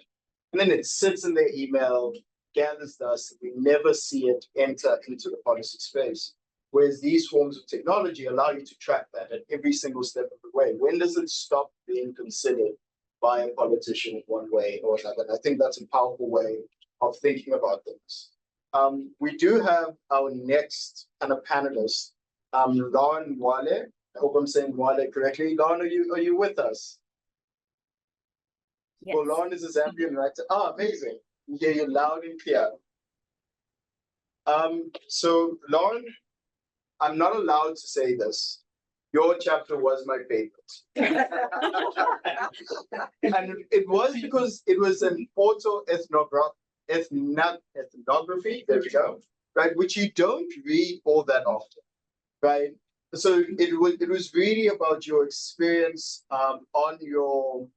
and then it sits in their email, gathers dust. We never see it enter into the policy space. Whereas these forms of technology allow you to track that at every single step of the way. When does it stop being considered by a politician in one way or another? And I think that's a powerful way of thinking about things. We do have our next kind of panelist, Lauren Wale. I hope I'm saying Wale correctly. Lauren, are you with us? Yes. Well, Lauren is a Zambian writer. Ah, amazing. We hear you loud and clear. So Lauren, I'm not allowed to say this. Your chapter was my favorite. And it was because it was an ethnography, there we go, right? Which you don't read all that often, right? So it was really about your experience on your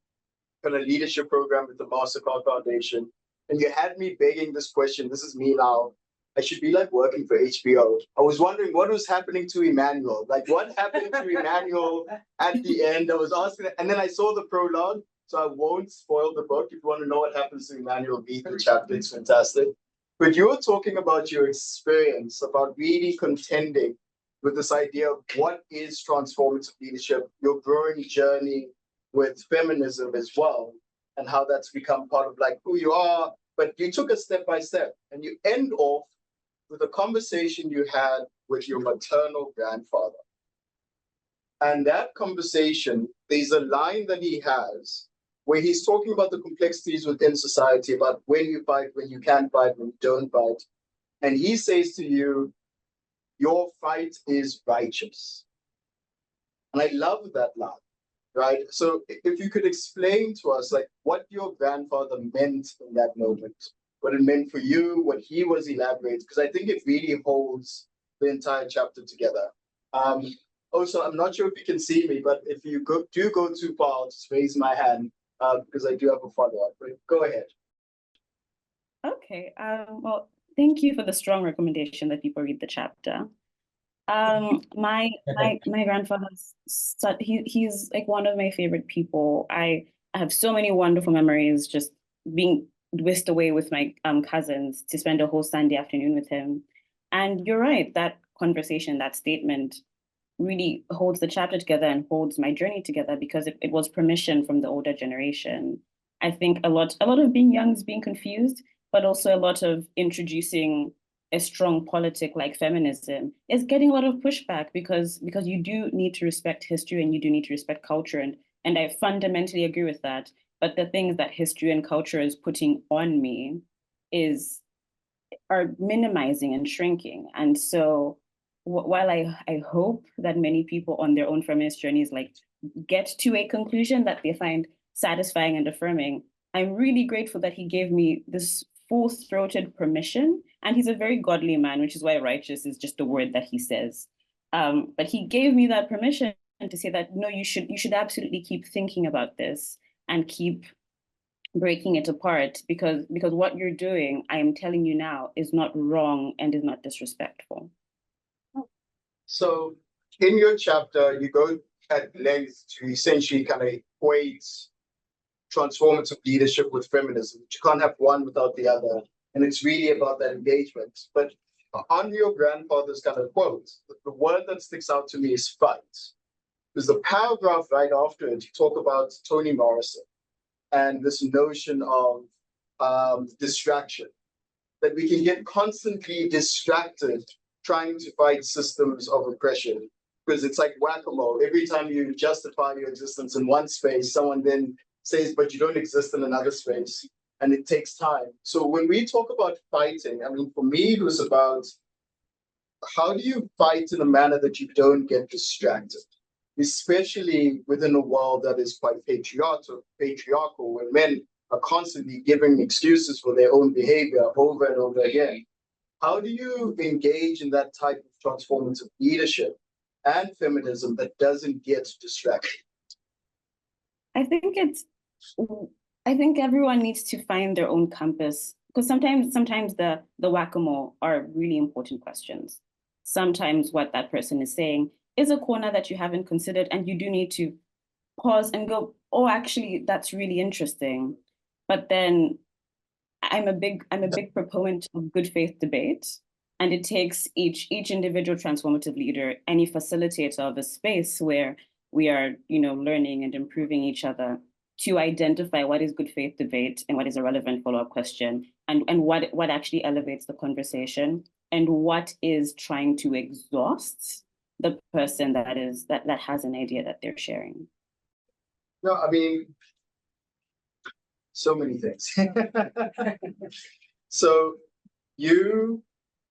kind of leadership program with the MasterCard Foundation. And you had me begging this question. This is me now. I should be like working for HBO. I was wondering what was happening to Emmanuel. Like what happened to Emmanuel at the end? I was asking that. And then I saw the prologue, so I won't spoil the book. If you want to know what happens to Emmanuel, read the chapter. It's fantastic. But you were talking about your experience, about really contending with this idea of what is transformative leadership, your growing journey with feminism as well, and how that's become part of like who you are. But you took a step by step, and you end off with a conversation you had with your maternal grandfather. And that conversation, there's a line that he has where he's talking about the complexities within society, about when you fight, when you can fight, when you don't fight. And he says to you, your fight is righteous. And I love that line, right? So if you could explain to us, like, what your grandfather meant in that moment, what it meant for you, what he was elaborating, because I think it really holds the entire chapter together. Also, I'm not sure if you can see me, but if you do go too far, I'll just raise my hand because I do have a follow-up. But go ahead. Okay. Well, thank you for the strong recommendation that people read the chapter. My grandfather, he's like one of my favorite people. I have so many wonderful memories just being whisked away with my cousins to spend a whole Sunday afternoon with him. And you're right, that conversation, that statement really holds the chapter together and holds my journey together, because it was permission from the older generation. I think a lot of being young is being confused, but also a lot of introducing a strong politic like feminism is getting a lot of pushback, because you do need to respect history and you do need to respect culture. And I fundamentally agree with that. But the things that history and culture is putting on me are minimizing and shrinking. And so while I hope that many people on their own feminist journeys like get to a conclusion that they find satisfying and affirming, I'm really grateful that he gave me this full-throated permission. And he's a very godly man, which is why righteous is just the word that he says. But he gave me that permission to say that, no, you should absolutely keep thinking about this and keep breaking it apart, because what you're doing, I am telling you now, is not wrong and is not disrespectful. So in your chapter, you go at length to essentially kind of equate transformative leadership with feminism. You can't have one without the other. And it's really about that engagement. But on your grandfather's kind of quote, the word that sticks out to me is fight. Because the paragraph right after it, you talk about Toni Morrison and this notion of distraction, that we can get constantly distracted trying to fight systems of oppression, because it's like whack-a-mole. Every time you justify your existence in one space, someone then says, but you don't exist in another space, and it takes time. So when we talk about fighting, I mean, for me, it was about how do you fight in a manner that you don't get distracted, especially within a world that is quite patriarchal, where men are constantly giving excuses for their own behavior over and over again. How do you engage in that type of transformative leadership and feminism that doesn't get distracted? I think everyone needs to find their own compass, because sometimes the whack-a-mole are really important questions. Sometimes what that person is saying is a corner that you haven't considered, and you do need to pause and go, oh, actually, that's really interesting. But then I'm a big proponent of good faith debate, and it takes each individual transformative leader, any facilitator of a space where we are, learning and improving each other, to identify what is good faith debate and what is a relevant follow-up question, and what actually elevates the conversation, and what is trying to exhaust the person that has an idea that they're sharing. No, I mean, so many things. So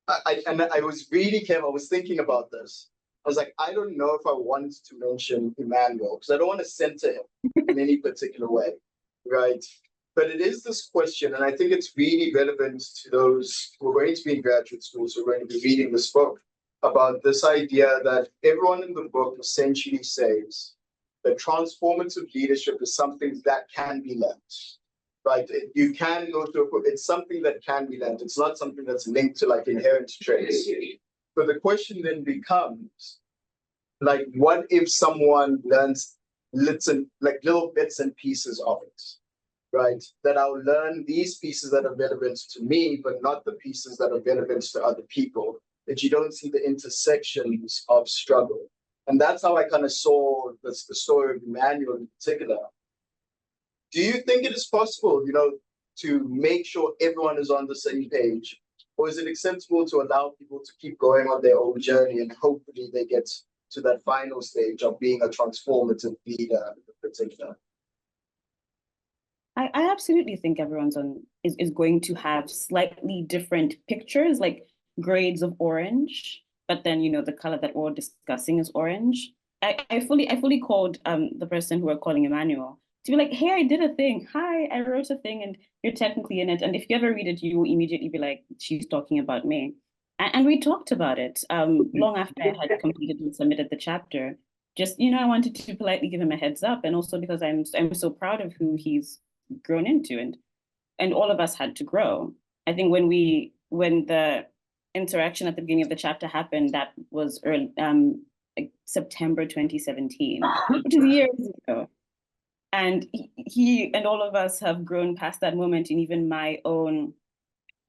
I was really careful. I was thinking about this. I was like, I don't know if I want to mention Emmanuel, because I don't want to center him in any particular way, right? But it is this question, and I think it's really relevant to those who are going to be in graduate schools, who are going to be reading this book, about this idea that everyone in the book essentially says that transformative leadership is something that can be learned, right? You can go through it's something that can be learned. It's not something that's linked to like inherent traits. But the question then becomes, like, what if someone learns little bits and pieces of it, right? That I'll learn these pieces that are relevant to me, but not the pieces that are relevant to other people, that you don't see the intersections of struggle. And that's how I kind of saw the story of Emmanuel in particular. Do you think it is possible, to make sure everyone is on the same page? Or is it acceptable to allow people to keep going on their own journey and hopefully they get to that final stage of being a transformative leader in particular? I absolutely think everyone's is going to have slightly different pictures, like grades of orange, but then the color that we're discussing is orange. I fully called the person who we're calling Emmanuel to be like, hey, I did a thing. Hi, I wrote a thing and you're technically in it. And if you ever read it, you will immediately be like, she's talking about me. And we talked about it long after I had completed and submitted the chapter. Just, I wanted to politely give him a heads up, and also because I'm so proud of who he's grown into, and all of us had to grow. I think when the interaction at the beginning of the chapter happened, that was early, like September 2017, which is years ago. And he and all of us have grown past that moment, and even my own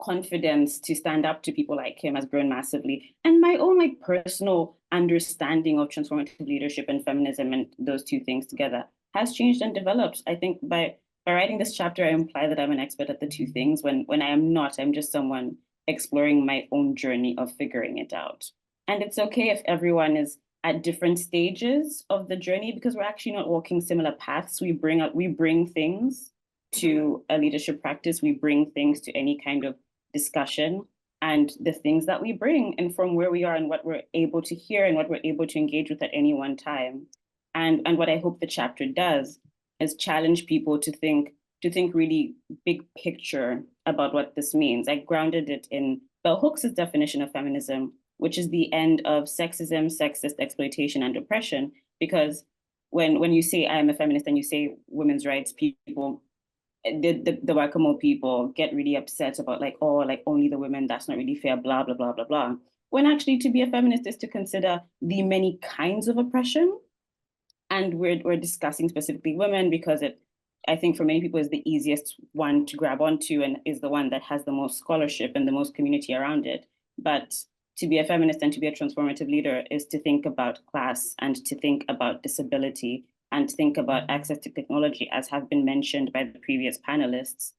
confidence to stand up to people like him has grown massively. And my own personal understanding of transformative leadership and feminism and those two things together has changed and developed. I think by writing this chapter, I imply that I'm an expert at the two things when I am not. I'm just someone exploring my own journey of figuring it out. And it's okay if everyone is at different stages of the journey, because we're actually not walking similar paths. We bring things to a leadership practice. We bring things to any kind of discussion, and the things that we bring and from where we are and what we're able to hear and what we're able to engage with at any one time. And what I hope the chapter does is challenge people to think really big picture about what this means. I grounded it in Bell Hooks' definition of feminism, which is the end of sexism, sexist exploitation, and oppression. Because when you say I am a feminist and you say women's rights, people, the Wakamo people get really upset about only the women, that's not really fair, blah, blah, blah, blah, blah. When actually to be a feminist is to consider the many kinds of oppression. And we're discussing specifically women because I think for many people is the easiest one to grab onto and is the one that has the most scholarship and the most community around it. But to be a feminist and to be a transformative leader is to think about class and to think about disability and to think about access to technology, as have been mentioned by the previous panelists.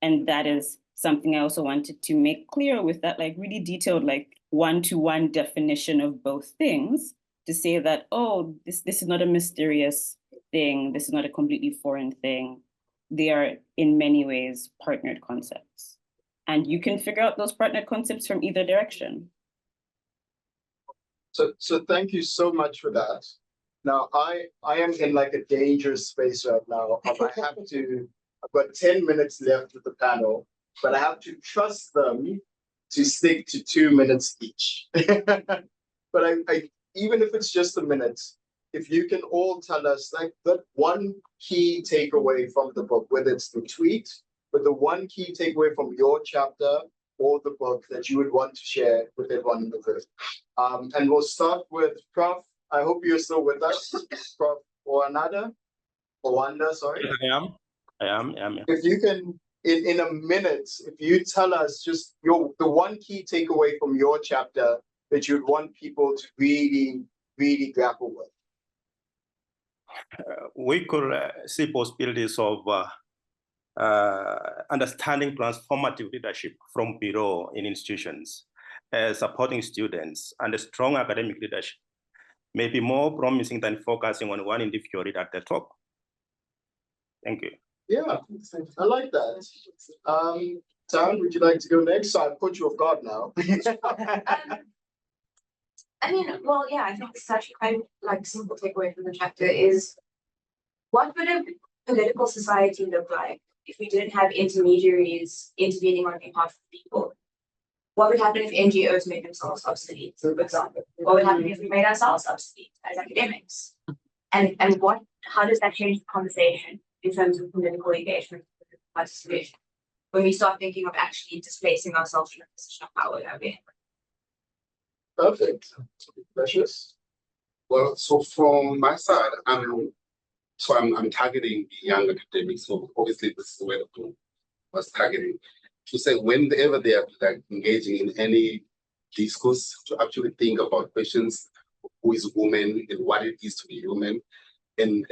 And that is something I also wanted to make clear with that really detailed one-to-one definition of both things, to say that, oh, this is not a mysterious thing, this is not a completely foreign thing. They are in many ways partnered concepts. And you can figure out those partnered concepts from either direction. So thank you so much for that. Now I am in a dangerous space right now. I've got 10 minutes left with the panel, but I have to trust them to stick to 2 minutes each. But I even if it's just a minute, if you can all tell us that one key takeaway from the book, whether it's the tweet, but the one key takeaway from your chapter or the book that you would want to share with everyone in the group. And we'll start with Prof. I hope you're still with us, Prof. Owanda, sorry. I am. If you can, in a minute, if you tell us just the one key takeaway from your chapter that you'd want people to really, really grapple with. We could see possibilities of understanding transformative leadership from below in institutions, supporting students, and a strong academic leadership may be more promising than focusing on one individual leader at the top. Thank you. Yeah, I like that. Tarryn, would you like to go next? So I've put you off guard now. I think such a simple takeaway from the chapter is, what would a political society look like if we didn't have intermediaries intervening on behalf of people? What would happen if NGOs made themselves obsolete, for example? What would happen if we made ourselves obsolete as academics? And how does that change the conversation in terms of political engagement and participation when we start thinking of actually displacing ourselves from a position of power that we're in? Perfect. Precious. Well, so from my side, I'm targeting the young academics. So obviously, this is where the book was targeting, to say whenever they are engaging in any discourse, to actually think about questions: who is woman, and what it is to be human, and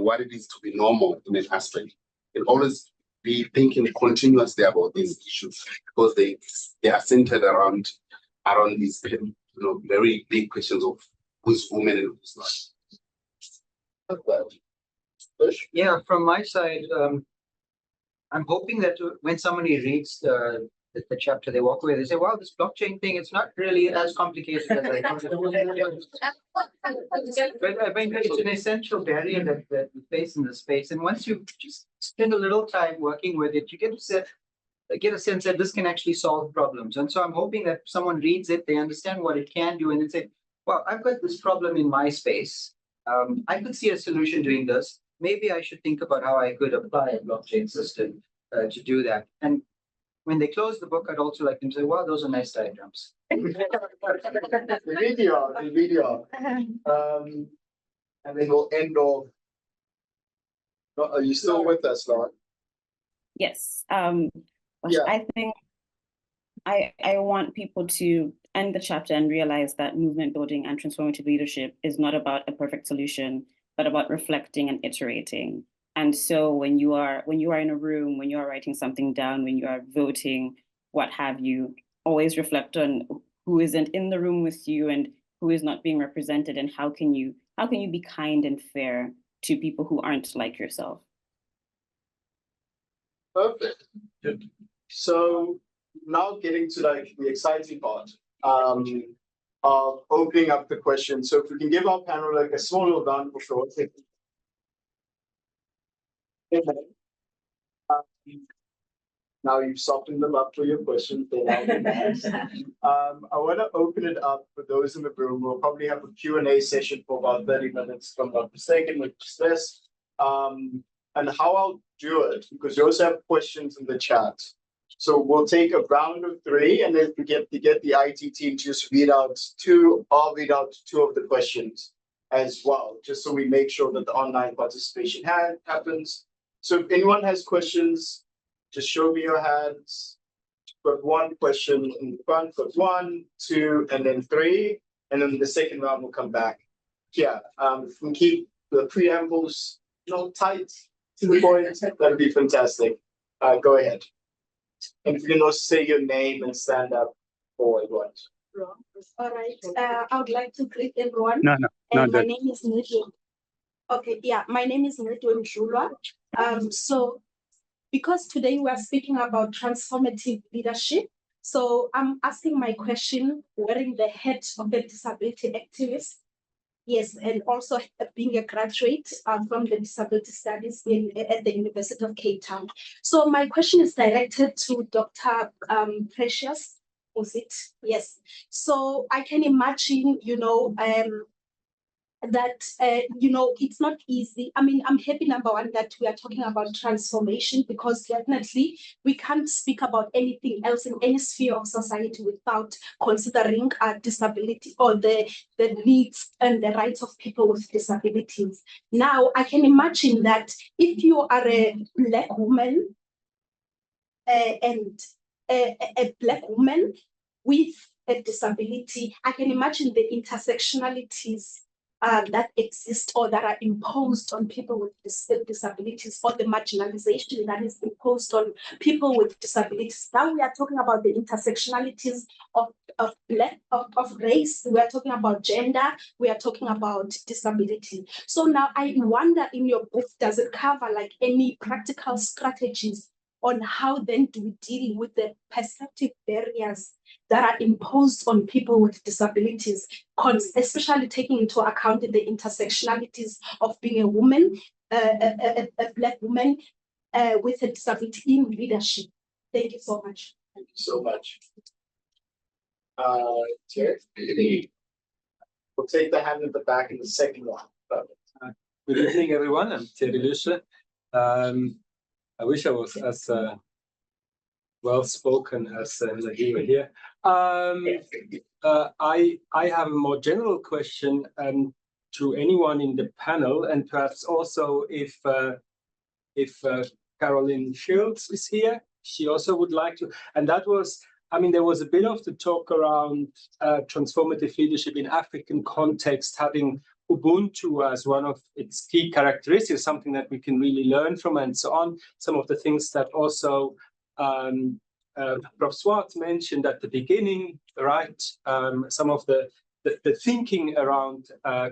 what it is to be normal in an aspect, and always be thinking continuously about these issues, because they are centered around these very big questions of who's women and who's not. Yeah, from my side, I'm hoping that when somebody reads the chapter, they walk away, they say, wow, this blockchain thing, it's not really as complicated as I thought. But I think it's an essential barrier that we face in the space. And once you just spend a little time working with it, you get a sense that this can actually solve problems. And so I'm hoping that someone reads it, they understand what it can do, and then say, well, I've got this problem in my space. I could see a solution doing this. Maybe I should think about how I could apply a blockchain system to do that. And when they close the book, I'd also like them to say, wow, those are nice diagrams. The video. And then we'll end off. Are you still with us, Lauren? Yes. Yeah. I think I want people to end the chapter and realize that movement building and transformative leadership is not about a perfect solution, but about reflecting and iterating. And so when you are in a room, when you are writing something down, when you are voting, what have you, always reflect on who isn't in the room with you and who is not being represented, and how can you be kind and fair to people who aren't like yourself. Perfect. Good. So now getting to like the exciting part of opening up the question. So if we can give our panel like a small little round of applause. Now you've softened them up for your questions. I want to open it up for those in the room. We'll probably have a Q&A session for about 30 minutes, if I'm not mistaken, with this. And how I'll do it, because you also have questions in the chat. So we'll take a round of 3, and then we get the IT team to just read out 2. I'll read out 2 of the questions as well, just so we make sure that the online participation happens. So if anyone has questions, just show me your hands. Got 1 question in the front, got 1, 2, and then 3. And then the second round will come back. Yeah, if we keep the preambles tight to the point, that'd be fantastic. Go ahead. And if you can also say your name and stand up for everyone. All right. I would like to greet everyone. No. My name is Nidwe. Okay, yeah, my name is Nidwe Mjulwa. So because today we are speaking about transformative leadership, so I'm asking my question wearing the hat of a disability activist. Yes, and also being a graduate from the disability studies at the University of Cape Town. So my question is directed to Dr. Precious. Was it? Yes. So I can imagine, that, it's not easy. I mean, I'm happy, number one, that we are talking about transformation, because definitely we can't speak about anything else in any sphere of society without considering disability or the needs and the rights of people with disabilities. Now, I can imagine that if you are a Black woman and a Black woman with a disability, I can imagine the intersectionalities that exist or that are imposed on people with disabilities, or the marginalization that is imposed on people with disabilities. Now we are talking about the intersectionalities of race, we are talking about gender, we are talking about disability. So now I wonder, in your book, does it cover like any practical strategies on how then do we deal with the perceptive barriers that are imposed on people with disabilities, especially taking into account the intersectionalities of being a woman, a Black woman with a disability in leadership. Thank you so much. Thank you so much. Terry? We'll take the hand at the back in the second one. Good evening, everyone. I'm Terry Lusche. I wish I was as well-spoken as you were here. I have a more general question to anyone in the panel, and perhaps also if Caroline Schultz is here, she also would like to. And that was, there was a bit of the talk around transformative leadership in African context, having Ubuntu as one of its key characteristics, something that we can really learn from, and so on. Some of the things that also Prof. Swartz mentioned at the beginning, right? Some of the the thinking around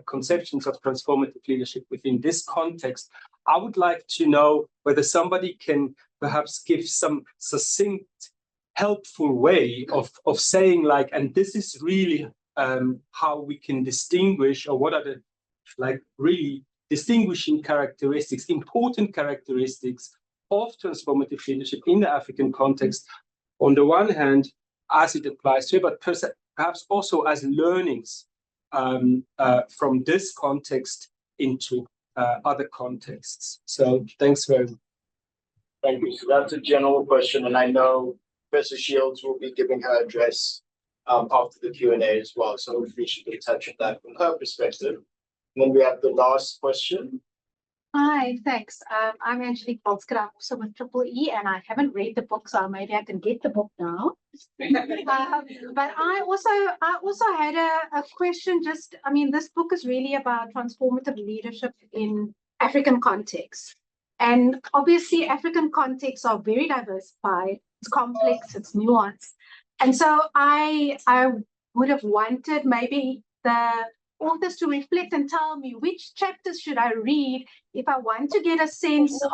conceptions of transformative leadership within this context, I would like to know whether somebody can perhaps give some succinct, helpful way of saying like, and this is really how we can distinguish, or what are the like really distinguishing characteristics, important characteristics of transformative leadership in the African context, on the one hand, as it applies to it, but perhaps also as learnings from this context into other contexts. So thanks very much. Thank you. So that's a general question, and I know Professor Shields will be giving her address after the Q&A as well. So hopefully she can touch on that from her perspective. And then we have the last question. Hi, thanks. I'm Angelique Bolsker. I'm also with EEE, and I haven't read the book, so maybe I can get the book now. But I also had a question. Just, I mean, this book is really about transformative leadership in African context, and obviously African contexts are very diversified. It's complex, it's nuanced, and so I would have wanted maybe the authors to reflect and tell me which chapters should I read if I want to get a sense of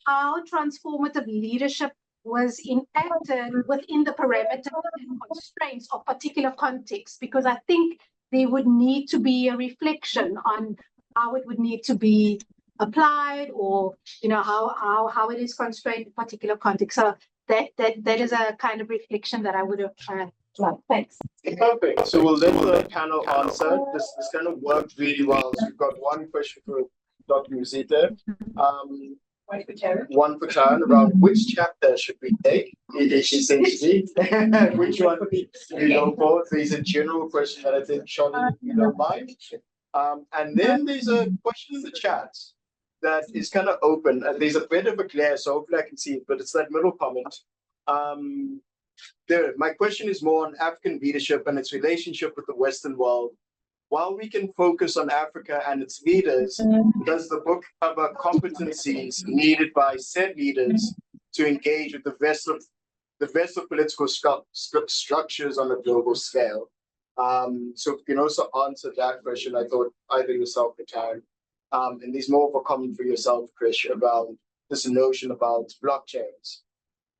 how transformative leadership was enacted within the parameters and constraints of particular contexts, because I think there would need to be a reflection on how it would need to be applied, or how it is constrained in particular context. So that is a kind of reflection that I would have thanks. Perfect. So we'll let the panel answer. This kind of worked really well. So we've got one question for Dr. Musita, One for Tarryn. one for Tarryn around which chapter should we take, essentially. Which one do you go for? So it's a general question that I think, Sharlene, you don't mind. And then there's a question in the chat that is kind of open. There's a bit of a glare, so hopefully I can see it, but it's that middle comment. My question is more on African leadership and its relationship with the Western world. While we can focus on Africa and its leaders, does the book cover competencies needed by said leaders to engage with the rest of political structures on a global scale? So if you can also answer that question, I thought either yourself or Tarryn. And there's more of a comment for yourself, Krish, about this notion about blockchains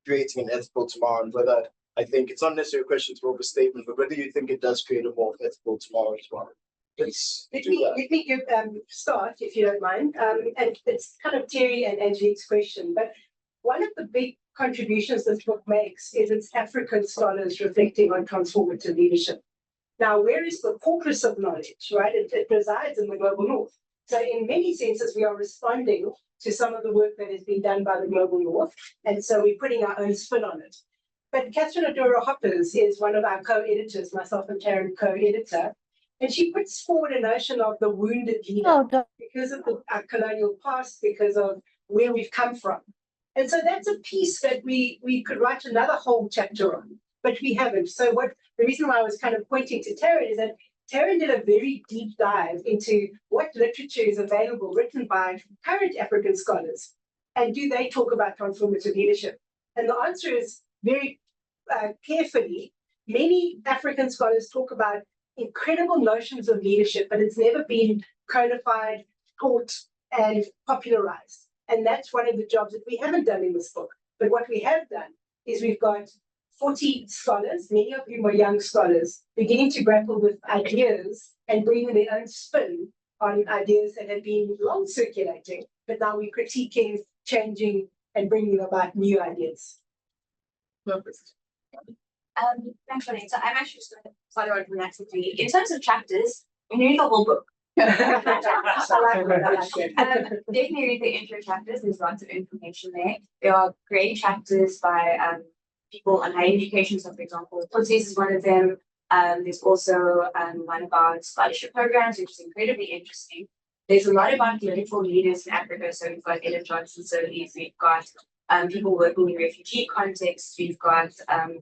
creating an ethical tomorrow, and whether I think it's not necessarily a question to overstatement, but whether you think it does create a more ethical tomorrow as well. Let me give start, if you don't mind. And it's kind of Terry and Angelique's question, but one of the big contributions this book makes is its African scholars reflecting on transformative leadership. Now, where is the corpus of knowledge, right? It resides in the global north. So in many senses, we are responding to some of the work that has been done by the global north, and so we're putting our own spin on it. But Odora Hoppers is one of our co-editors, myself and Tarryn co-editor, and she puts forward a notion of the wounded leader because of our colonial past, because of where we've come from. And so that's a piece that we could write another whole chapter on, but we haven't. So the reason why I was kind of pointing to Tarryn is that Tarryn did a very deep dive into what literature is available written by current African scholars, and do they talk about transformative leadership? And the answer is very carefully. Many African scholars talk about incredible notions of leadership, but it's never been codified, taught, and popularized. And that's one of the jobs that we haven't done in this book. But what we have done is we've got 40 scholars, many of whom are young scholars, beginning to grapple with ideas and bringing their own spin on ideas that have been long circulating, but now we're critiquing, changing, and bringing about new ideas. Perfect. Thanks, Sharlene. So I'm actually just going to follow on from that quickly. In terms of chapters, we read the whole book. Definitely read the intro chapters. There's lots of information there. There are great chapters by people on higher education. So, for example, Putsies is one of them. There's also one about scholarship programs, which is incredibly interesting. There's a lot about political leaders in Africa. So we've got Ellen Johnson Sirleaf, we've got people working in refugee contexts, we've got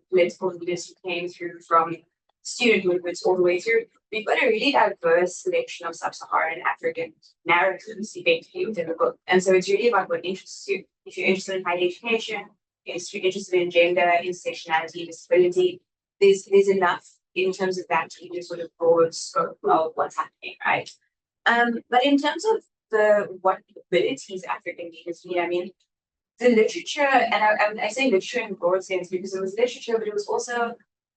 political leaders who came through from student movements all the way through. We've got a really diverse selection of sub-Saharan African narratives effectively within the book. And so it's really about what interests you. If you're interested in higher education, if you're interested in gender, intersectionality, disability, there's enough in terms of that to give sort of broad scope of what's happening, right? But in terms of what abilities African leaders need, I mean, the literature, and I say literature in broad sense because it was literature, but it was also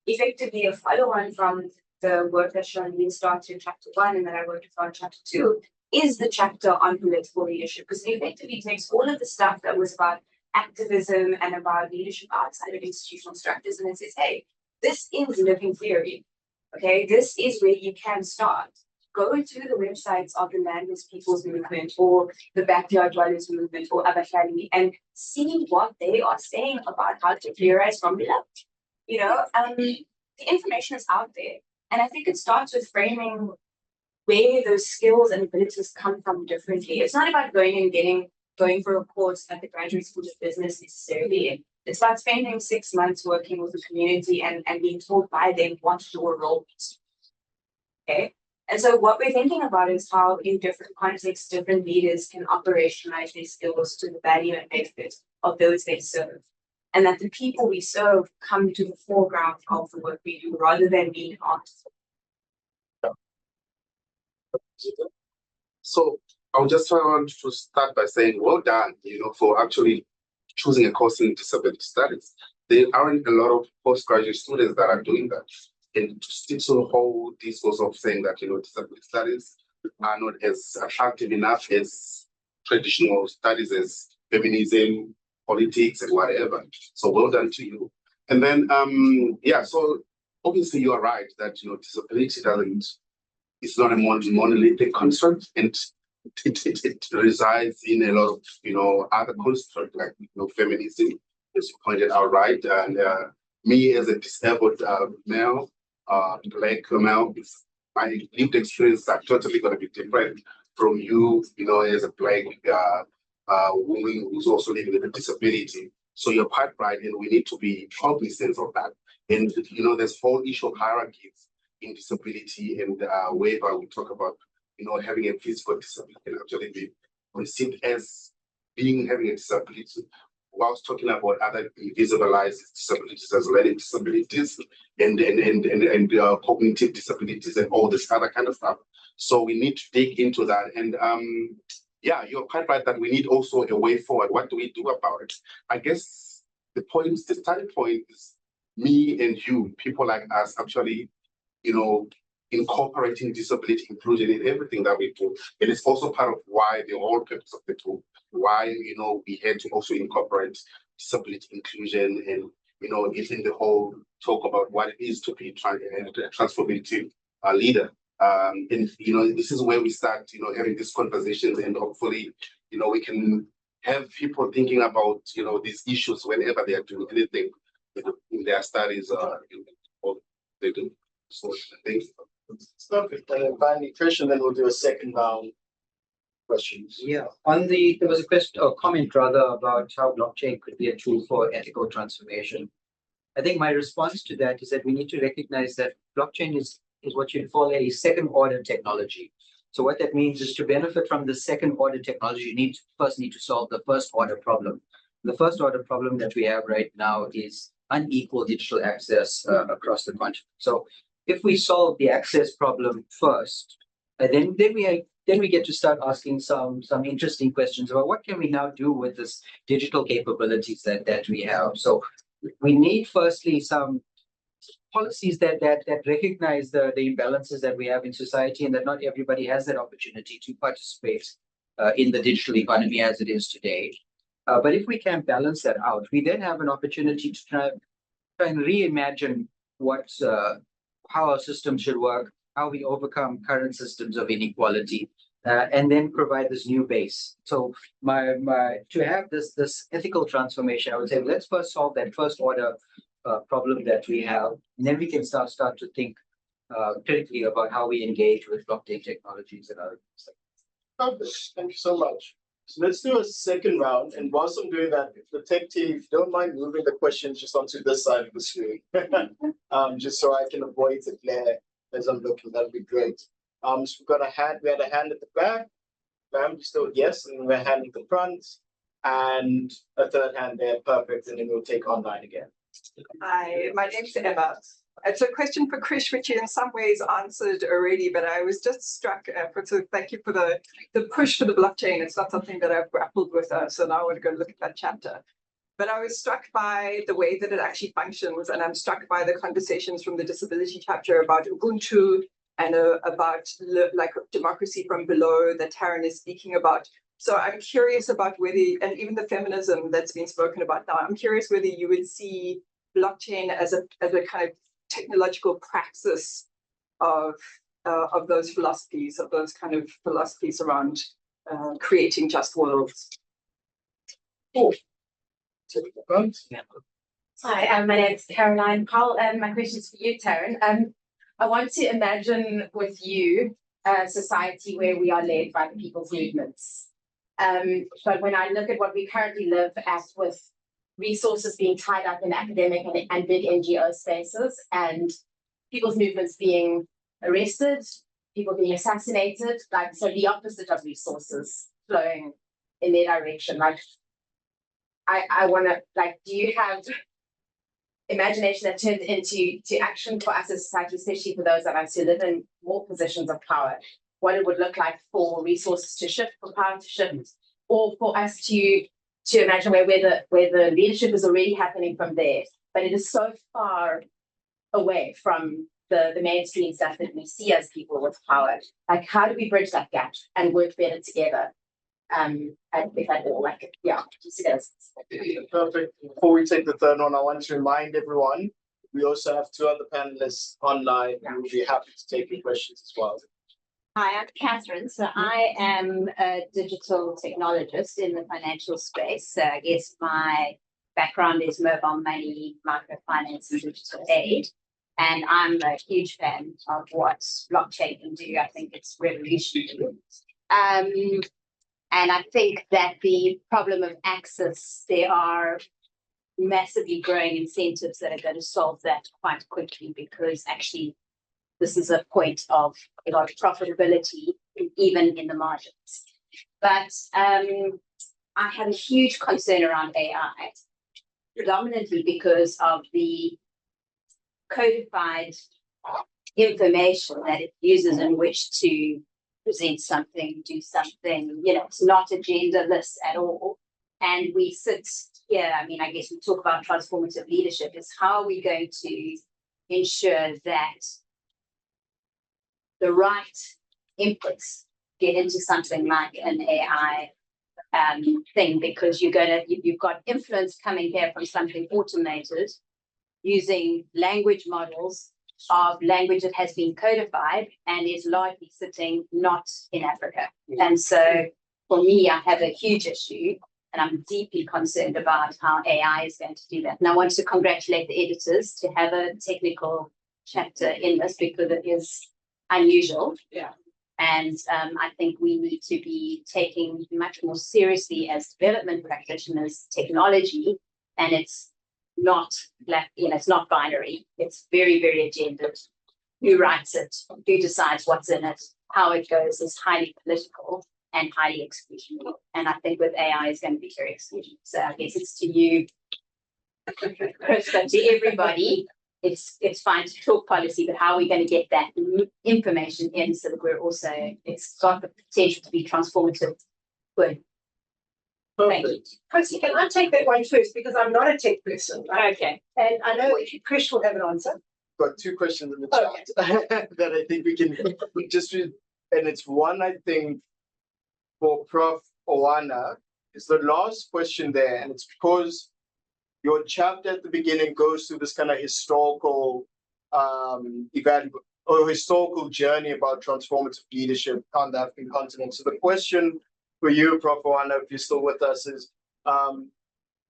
effectively a follow-on from the work that Sharlene started in chapter 1 and that I worked on chapter 2, is the chapter on political leadership, because it effectively takes all of the stuff that was about activism and about leadership outside of institutional structures, and it says, hey, this is living theory. Okay, this is where you can start. Go to the websites of the Landless People's Movement or the Backyard Dwellers Movement or Abashali and see what they are saying about how to theorize from below. You know, the information is out there. And I think it starts with framing where those skills and abilities come from differently. It's not about going for a course at the Graduate School of Business necessarily. It's about spending 6 months working with the community and being told by them what your role is. Okay. And so what we're thinking about is how in different contexts, different leaders can operationalize these skills to the value and benefit of those they serve. And that the people we serve come to the foreground of the work we do rather than being afterthought. So I just want to start by saying, well done, for actually choosing a course in disability studies. There aren't a lot of postgraduate students that are doing that. And to still hold this was of saying that, disability studies are not as attractive enough as traditional studies as feminism, politics, and whatever. So well done to you. And then, so obviously you are right that, disability it's not a monolithic construct, and it resides in a lot of, other constructs like, feminism, as you pointed out, right? And me as a disabled male, black male, my lived experience are totally going to be different from you, as a black woman who's also living with a disability. So you're quite right, and we need to be cognizant of that. And there's whole issue of hierarchies in disability, and wherever we talk about, having a physical disability can actually be perceived as having a disability, whilst talking about other invisibilized disabilities as learning disabilities and cognitive disabilities and all this other kind of stuff. So we need to dig into that. And you're quite right that we need also a way forward. What do we do about it? I guess the starting point is me and you, people like us, actually, incorporating disability inclusion in everything that we do. And it's also part of why the whole purpose of the tool, why, we had to also incorporate disability inclusion and, in the whole talk about what it is to be a transformative leader. And, this is where we start, having these conversations, and hopefully, we can have people thinking about, these issues whenever they are doing anything in their studies or they do. So thanks. Perfect. And then finally, Trish, then we'll do a second round questions. Yeah, there was a question or comment rather about how blockchain could be a tool for ethical transformation. I think my response to that is that we need to recognize that blockchain is what you'd call a second order technology. So what that means is to benefit from the second order technology, you need to solve the first order problem. The first order problem that we have right now is unequal digital access across the continent. So if we solve the access problem first, then we get to start asking some interesting questions about what can we now do with this digital capabilities that we have. So we need firstly some policies that recognize the imbalances that we have in society, and that not everybody has that opportunity to participate in the digital economy as it is today. But if we can balance that out, we then have an opportunity to try and reimagine how our system should work, how we overcome current systems of inequality, and then provide this new base. So to have this ethical transformation, I would say, let's first solve that first order problem that we have, and then we can start to think critically about how we engage with blockchain technologies and other things. Perfect. Thank you so much. So let's do a second round. And whilst I'm doing that, if the tech team, don't mind moving the questions just onto this side of the screen, just so I can avoid the glare as I'm looking, that'd be great. So we had a hand at the back, ma'am, still yes, and we had a hand at the front, and a third hand there, perfect, and then we'll take online again. Hi, my name's Emma. It's a question for Krish, which you in some ways answered already, but I was just struck, so thank you for the push for the blockchain. It's not something that I've grappled with, so now I want to go look at that chapter. But I was struck by the way that it actually functions, and I'm struck by the conversations from the disability chapter about Ubuntu and about like democracy from below that Tarryn is speaking about. So I'm curious about whether, and even the feminism that's been spoken about now, I'm curious whether you would see blockchain as a kind of technological praxis of those philosophies, around creating just worlds. Cool. Hi, my name is Caroline Powell, and my question is for you, Tarryn. I want to imagine with you a society where we are led by the people's movements. But when I look at what we currently live at, with resources being tied up in academic and big NGO spaces, and people's movements being arrested, people being assassinated, like, so the opposite of resources flowing in their direction. Like, I want to, like, do you have imagination that turns into action for us as a society, especially for those of us who live in more positions of power? What it would look like for resources to shift, for power to shift, or for us to imagine where the leadership is already happening from there, but it is so far away from the mainstream stuff that we see as people with power. Like, how do we bridge that gap and work better together? And if at all, like, yeah, just Perfect. Before we take the third one, I want to remind everyone we also have 2 other panelists online who will be happy to take your questions as well. Hi, I'm Catherine. So I am a digital technologist in the financial space. So I guess my background is mobile money, microfinance, and digital aid. And I'm a huge fan of what blockchain can do. I think it's revolutionary. And I think that the problem of access, there are massively growing incentives that are going to solve that quite quickly, because actually this is a point of a lot of profitability, even in the margins. But I have a huge concern around AI, predominantly because of the codified information that it uses in which to present something, do something. You know, it's not agendaless at all. And we sit here, I mean, I guess we talk about transformative leadership, is how are we going to ensure that the right inputs get into something like an AI thing, because you've got influence coming here from something automated using language models of language that has been codified and is largely sitting not in Africa. And so for me, I have a huge issue, and I'm deeply concerned about how AI is going to do that. And I want to congratulate the editors to have a technical chapter in this, because it is unusual. Yeah. And I think we need to be taking much more seriously as development practitioners technology, and it's not black, it's not binary. It's very, very agendaed. Who writes it, who decides what's in it, how it goes is highly political and highly exclusionary. And I think with AI is going to be very exclusionary. So I guess it's to you, Chris, but to everybody. It's fine to talk policy, but how are we going to get that information in so that we're also, it's got the potential to be transformative. Good. Thank you. Chrissy, can I take that one first, because I'm not a tech person, right? Okay. And I know Krish will have an answer. Got 2 questions in the chat that I think we can just read. And it's one, I think, for Prof. Oana. It's the last question there, and it's because your chapter at the beginning goes through this kind of historical event or historical journey about transformative leadership on the African continent. So the question for you, Prof. Oana, if you're still with us, is on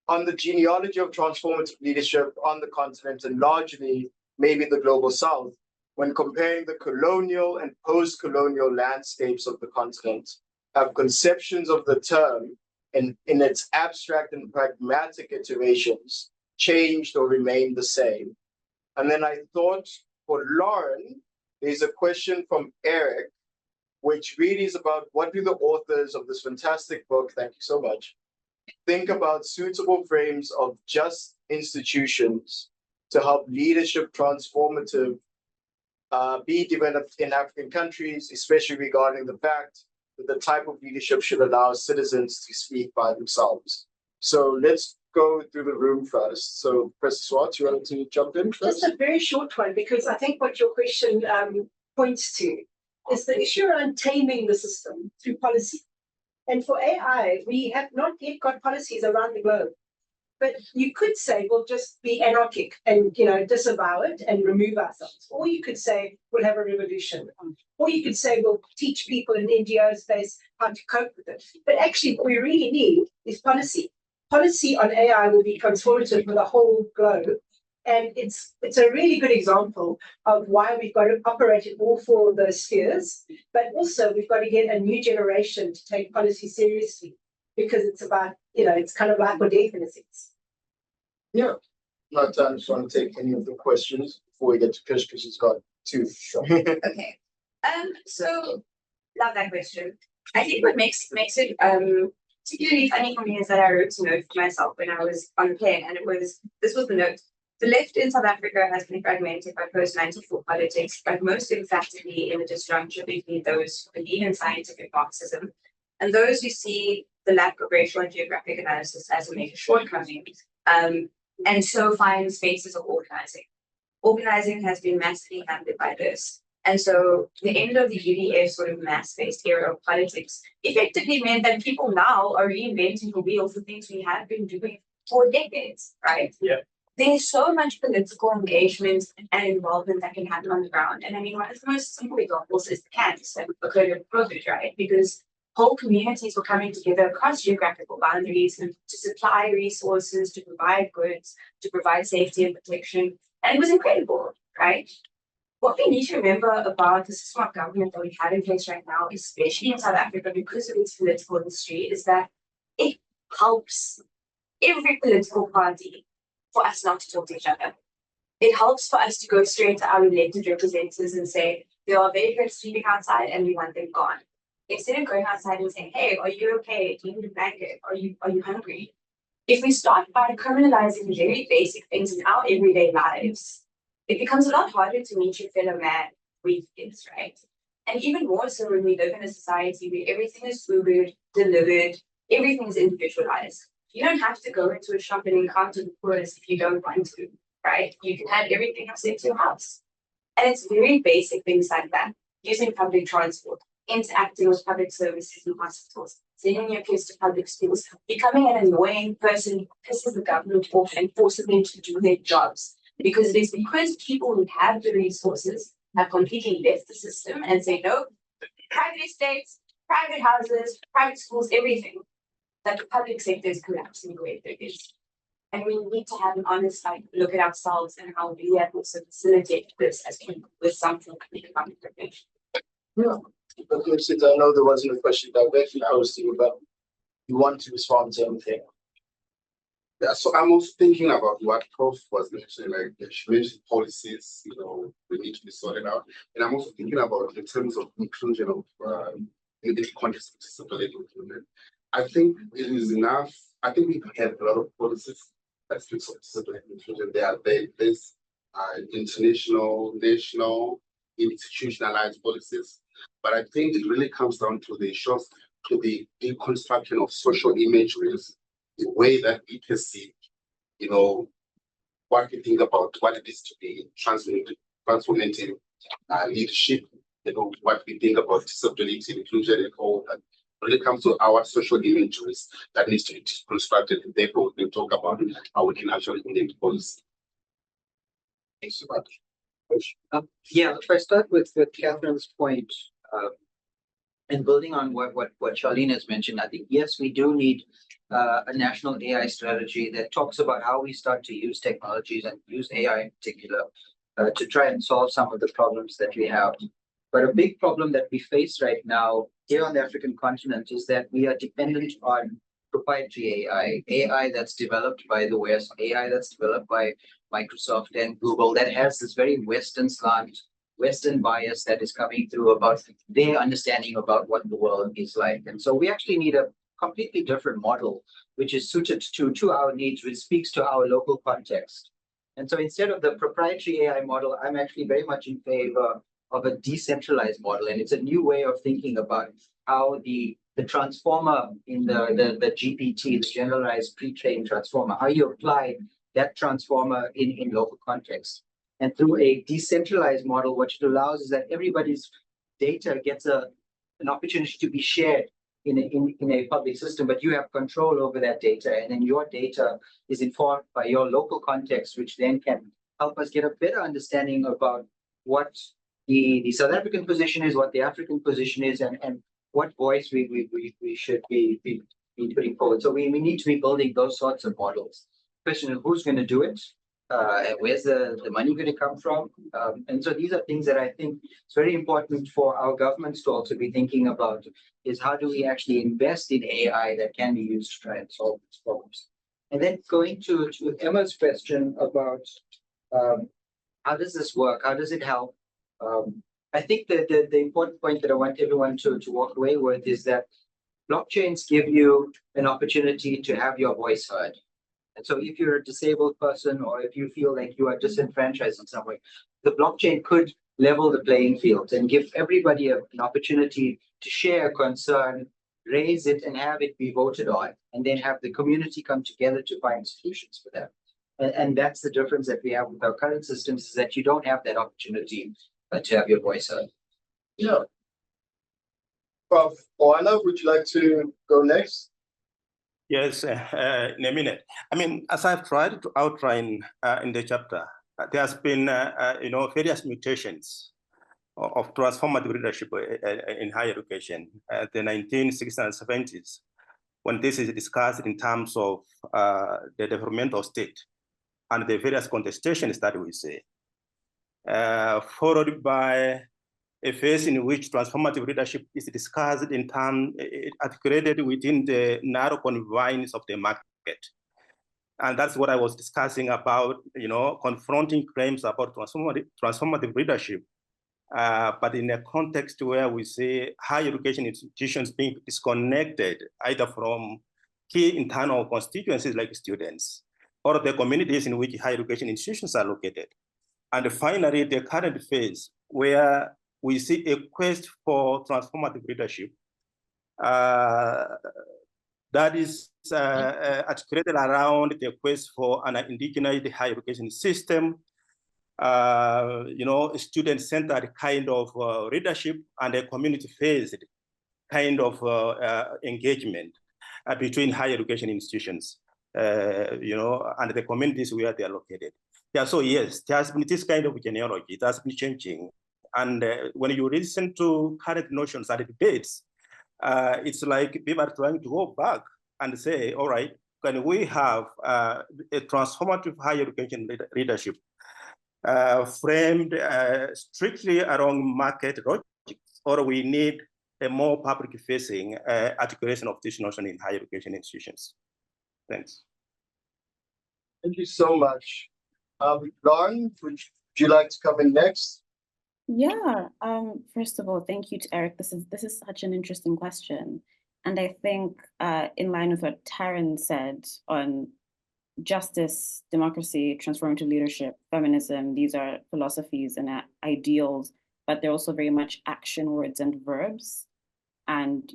the genealogy of transformative leadership on the continent, and largely maybe the global south, when comparing the colonial and post-colonial landscapes of the continent, have conceptions of the term in its abstract and pragmatic iterations changed or remained the same? And then I thought for Lauren, there's a question from Eric, which really is about what do the authors of this fantastic book, thank you so much, think about suitable frames of just institutions to help leadership transformative be developed in African countries, especially regarding the fact that the type of leadership should allow citizens to speak by themselves. So let's go through the room first. So Professor Swartz, you wanted to jump in first? Just a very short one, because I think what your question points to is the issue around taming the system through policy. And for AI, we have not yet got policies around the globe. But you could say we'll just be anarchic and disavow it and remove ourselves. Or you could say we'll have a revolution. Or you could say we'll teach people in NGO space how to cope with it. But actually what we really need is policy. Policy on AI will be transformative for the whole globe. And it's a really good example of why we've got to operate in all four of those spheres. But also we've got to get a new generation to take policy seriously, because it's about, it's kind of life or death in a sense. Yeah. I just want to take any of the questions before we get to Kish, because she's got two. Okay. So love that question. I think what makes it particularly funny for me is that I wrote a note for myself when I was on the plane, and this was the note. The left in South Africa has been fragmented by post-94 politics, but most emphatically in the disjuncture between those who believe in scientific Marxism and those who see the lack of racial and geographic analysis as a major shortcoming, and so find spaces of organizing. Organizing has been massively hampered by this. And so the end of the UDF sort of mass-based era of politics effectively meant that people now are reinventing the wheel for things we have been doing for decades, right? Yeah. There's so much political engagement and involvement that can happen on the ground. And I mean, one of the most simple examples is the camps that occurred in COVID, right? Because whole communities were coming together across geographical boundaries and to supply resources, to provide goods, to provide safety and protection. And it was incredible, right? What we need to remember about the system of government that we have in place right now, especially in South Africa, because of its political history, is that it helps every political party for us not to talk to each other. It helps for us to go straight to our elected representatives and say, there are vagrants sleeping outside and we want them gone. Instead of going outside and saying, hey, are you okay? Do you need a blanket? Are you hungry? If we start by criminalizing very basic things in our everyday lives, it becomes a lot harder to meet your fellow man with kids, right? And even more so when we live in a society where everything is Ubered, delivered, everything is individualized. You don't have to go into a shop and encounter the poorest if you don't want to, right? You can have everything sent to your house. And it's very basic things like that. Using public transport, interacting with public services in hospitals, sending your kids to public schools, becoming an annoying person who pisses the government off and forces them to do their jobs. Because it is because people who have the resources have completely left the system and say, no, private estates, private houses, private schools, everything, that the public sector is collapsing the way it is. And we need to have an honest look at ourselves and how we have also facilitated this as people with some form of economic privilege. Yeah. But since I know there wasn't a question directly posed to you, but you want to respond to anything. Yeah, so I'm also thinking about what Prof was mentioning, like she mentioned policies, we need to be sorted out. And I'm also thinking about in terms of inclusion of in the context of disability inclusion. I think it is enough. I think we have a lot of policies that speak of disability inclusion. There's international, national, institutionalized policies. But I think it really comes down to the issues, to the deconstruction of social imageries, the way that we perceive, what we think about what it is to be transformative leadership, what we think about disability, inclusion, and all that. When it comes to our social imageries, that needs to be constructed, and therefore we talk about how we can actually enact policy. Thanks so much. Yeah, if I start with Catherine's point, and building on what Sharlene has mentioned, I think, yes, we do need a national AI strategy that talks about how we start to use technologies and use AI in particular to try and solve some of the problems that we have. But a big problem that we face right now here on the African continent is that we are dependent on proprietary AI that's developed by the West, AI that's developed by Microsoft and Google, that has this very Western slant, Western bias that is coming through about their understanding about what the world is like. And so we actually need a completely different model, which is suited to our needs, which speaks to our local context. And so instead of the proprietary AI model, I'm actually very much in favor of a decentralized model. And it's a new way of thinking about how the transformer in the GPT, the generalized pre-trained transformer, how you apply that transformer in local context. And through a decentralized model, what it allows is that everybody's data gets an opportunity to be shared in a public system, but you have control over that data, and then your data is informed by your local context, which then can help us get a better understanding about what the South African position is, what the African position is, and what voice we should be putting forward. So we need to be building those sorts of models. Question is, who's going to do it? Where's the money going to come from? And so these are things that I think it's very important for our governments to also be thinking about, is how do we actually invest in AI that can be used to try and solve these problems? And then going to Emma's question about how does this work? How does it help? I think that the important point that I want everyone to walk away with is that blockchains give you an opportunity to have your voice heard. And so if you're a disabled person, or if you feel like you are disenfranchised in some way, the blockchain could level the playing field and give everybody an opportunity to share a concern, raise it, and have it be voted on, and then have the community come together to find solutions for that. And that's the difference that we have with our current systems, is that you don't have that opportunity to have your voice heard. Yeah. Prof. Oana, would you like to go next? Yes, in a minute. I mean, as I've tried to outline in the chapter, there has been, various mutations of transformative leadership in higher education, the 1960s and 70s, when this is discussed in terms of the developmental state and the various contestations that we see, followed by a phase in which transformative leadership is discussed in terms articulated within the narrow confines of the market. And that's what I was discussing about, confronting claims about transformative leadership, but in a context where we see higher education institutions being disconnected either from key internal constituencies like students or the communities in which higher education institutions are located. And finally, the current phase where we see a quest for transformative leadership that is articulated around the quest for an indigenized higher education system, student-centered kind of leadership, and a community-phased kind of engagement between higher education institutions, and the communities where they are located. Yeah, so yes, there has been this kind of genealogy. It has been changing. And when you listen to current notions and debates, it's like people are trying to go back and say, all right, can we have a transformative higher education leadership framed strictly around market logic, or we need a more public-facing articulation of this notion in higher education institutions? Thanks. Thank you so much. Lauren, would you like to come in next? Yeah. First of all, thank you to Eric. This is such an interesting question. And I think in line with what Tarryn said on justice, democracy, transformative leadership, feminism, these are philosophies and ideals, but they're also very much action words and verbs. And,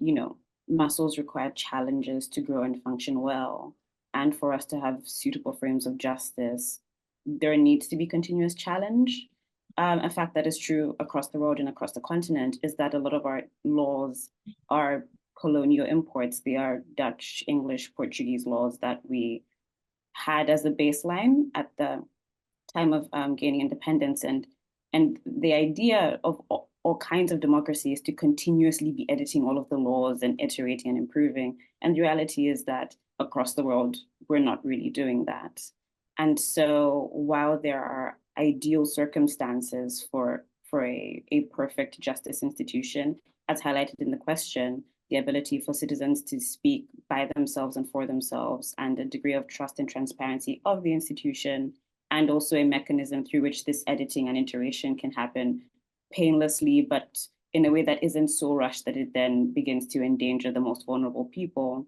muscles require challenges to grow and function well. And for us to have suitable frames of justice, there needs to be continuous challenge. A fact that is true across the world and across the continent is that a lot of our laws are colonial imports. They are Dutch, English, Portuguese laws that we had as a baseline at the time of gaining independence. And the idea of all kinds of democracy is to continuously be editing all of the laws and iterating and improving. And the reality is that across the world, we're not really doing that. And so while there are ideal circumstances for a perfect justice institution, as highlighted in the question, the ability for citizens to speak by themselves and for themselves, and a degree of trust and transparency of the institution, and also a mechanism through which this editing and iteration can happen painlessly, but in a way that isn't so rushed that it then begins to endanger the most vulnerable people.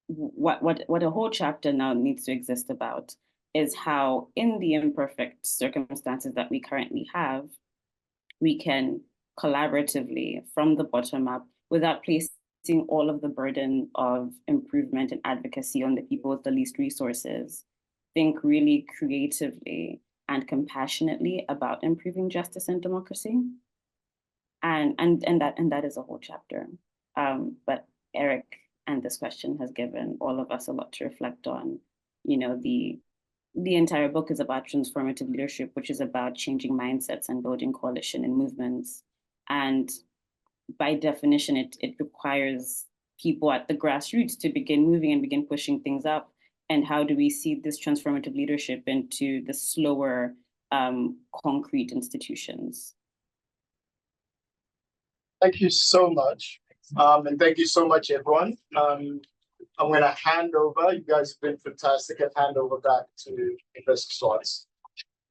What a whole chapter now needs to exist about. is how, in the imperfect circumstances that we currently have, we can collaboratively, from the bottom up, without placing all of the burden of improvement and advocacy on the people with the least resources, think really creatively and compassionately about improving justice and democracy. And that is a whole chapter. But Eric and this question has given all of us a lot to reflect on. You know, the entire book is about transformative leadership, which is about changing mindsets and building coalition and movements. And by definition, it requires people at the grassroots to begin moving and begin pushing things up. And how do we see this transformative leadership into the slower, concrete institutions? Thank you so much. And thank you so much, everyone. I'm going to hand over. You guys have been fantastic. And hand over back to Professor Swartz.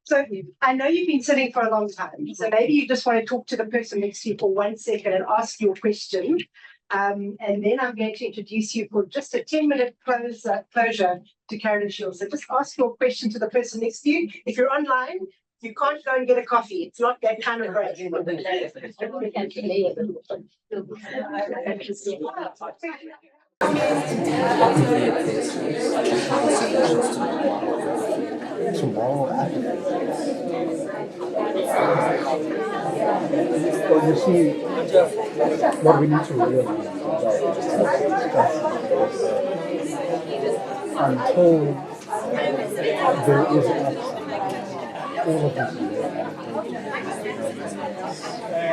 So I know you've been sitting for a long time. So maybe you just want to talk to the person next to you for 1 second and ask your question. And then I'm going to introduce you for just a 10-minute closure to Karen Shields. So just ask your question to the person next to you. If you're online, you can't go and get a coffee. It's not that kind of break. Well, you see, what we need to realize until there is action, all of this is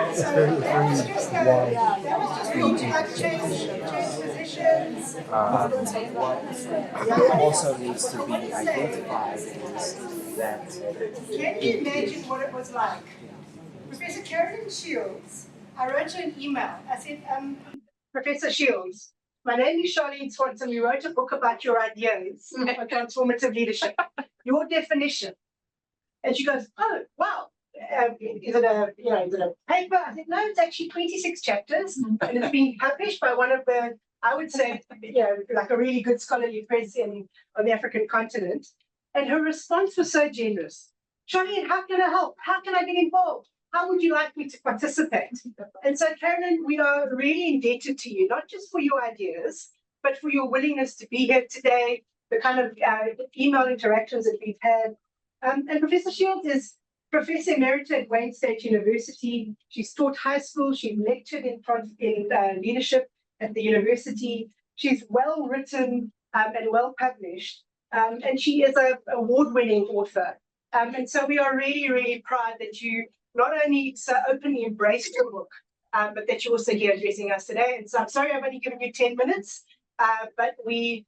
it's very what also needs to be identified is that. Can you imagine what it was like? Professor Sharlene Swartz, I wrote her an email. I said, Professor Shields, my name is Sharlene Swartz, and we wrote a book about your ideas of transformative leadership, your definition. And she goes, oh, wow. Is it a paper? I said, no, it's actually 26 chapters, and it's been published by one of the, I would say, like a really good scholarly press on the African continent. And her response was so generous. Sharlene, how can I help? How can I get involved? How would you like me to participate? And so, Karen, we are really indebted to you, not just for your ideas, but for your willingness to be here today, the kind of email interactions that we've had. And Professor Shields is Professor Emerita at Wayne State University. She's taught high school. She's lectured in leadership at the university. She's well written and well published. And she is an award-winning author. And so we are really, really proud that you not only so openly embraced your book, but that you're also here addressing us today. And so I'm sorry I've only given you 10 minutes, but we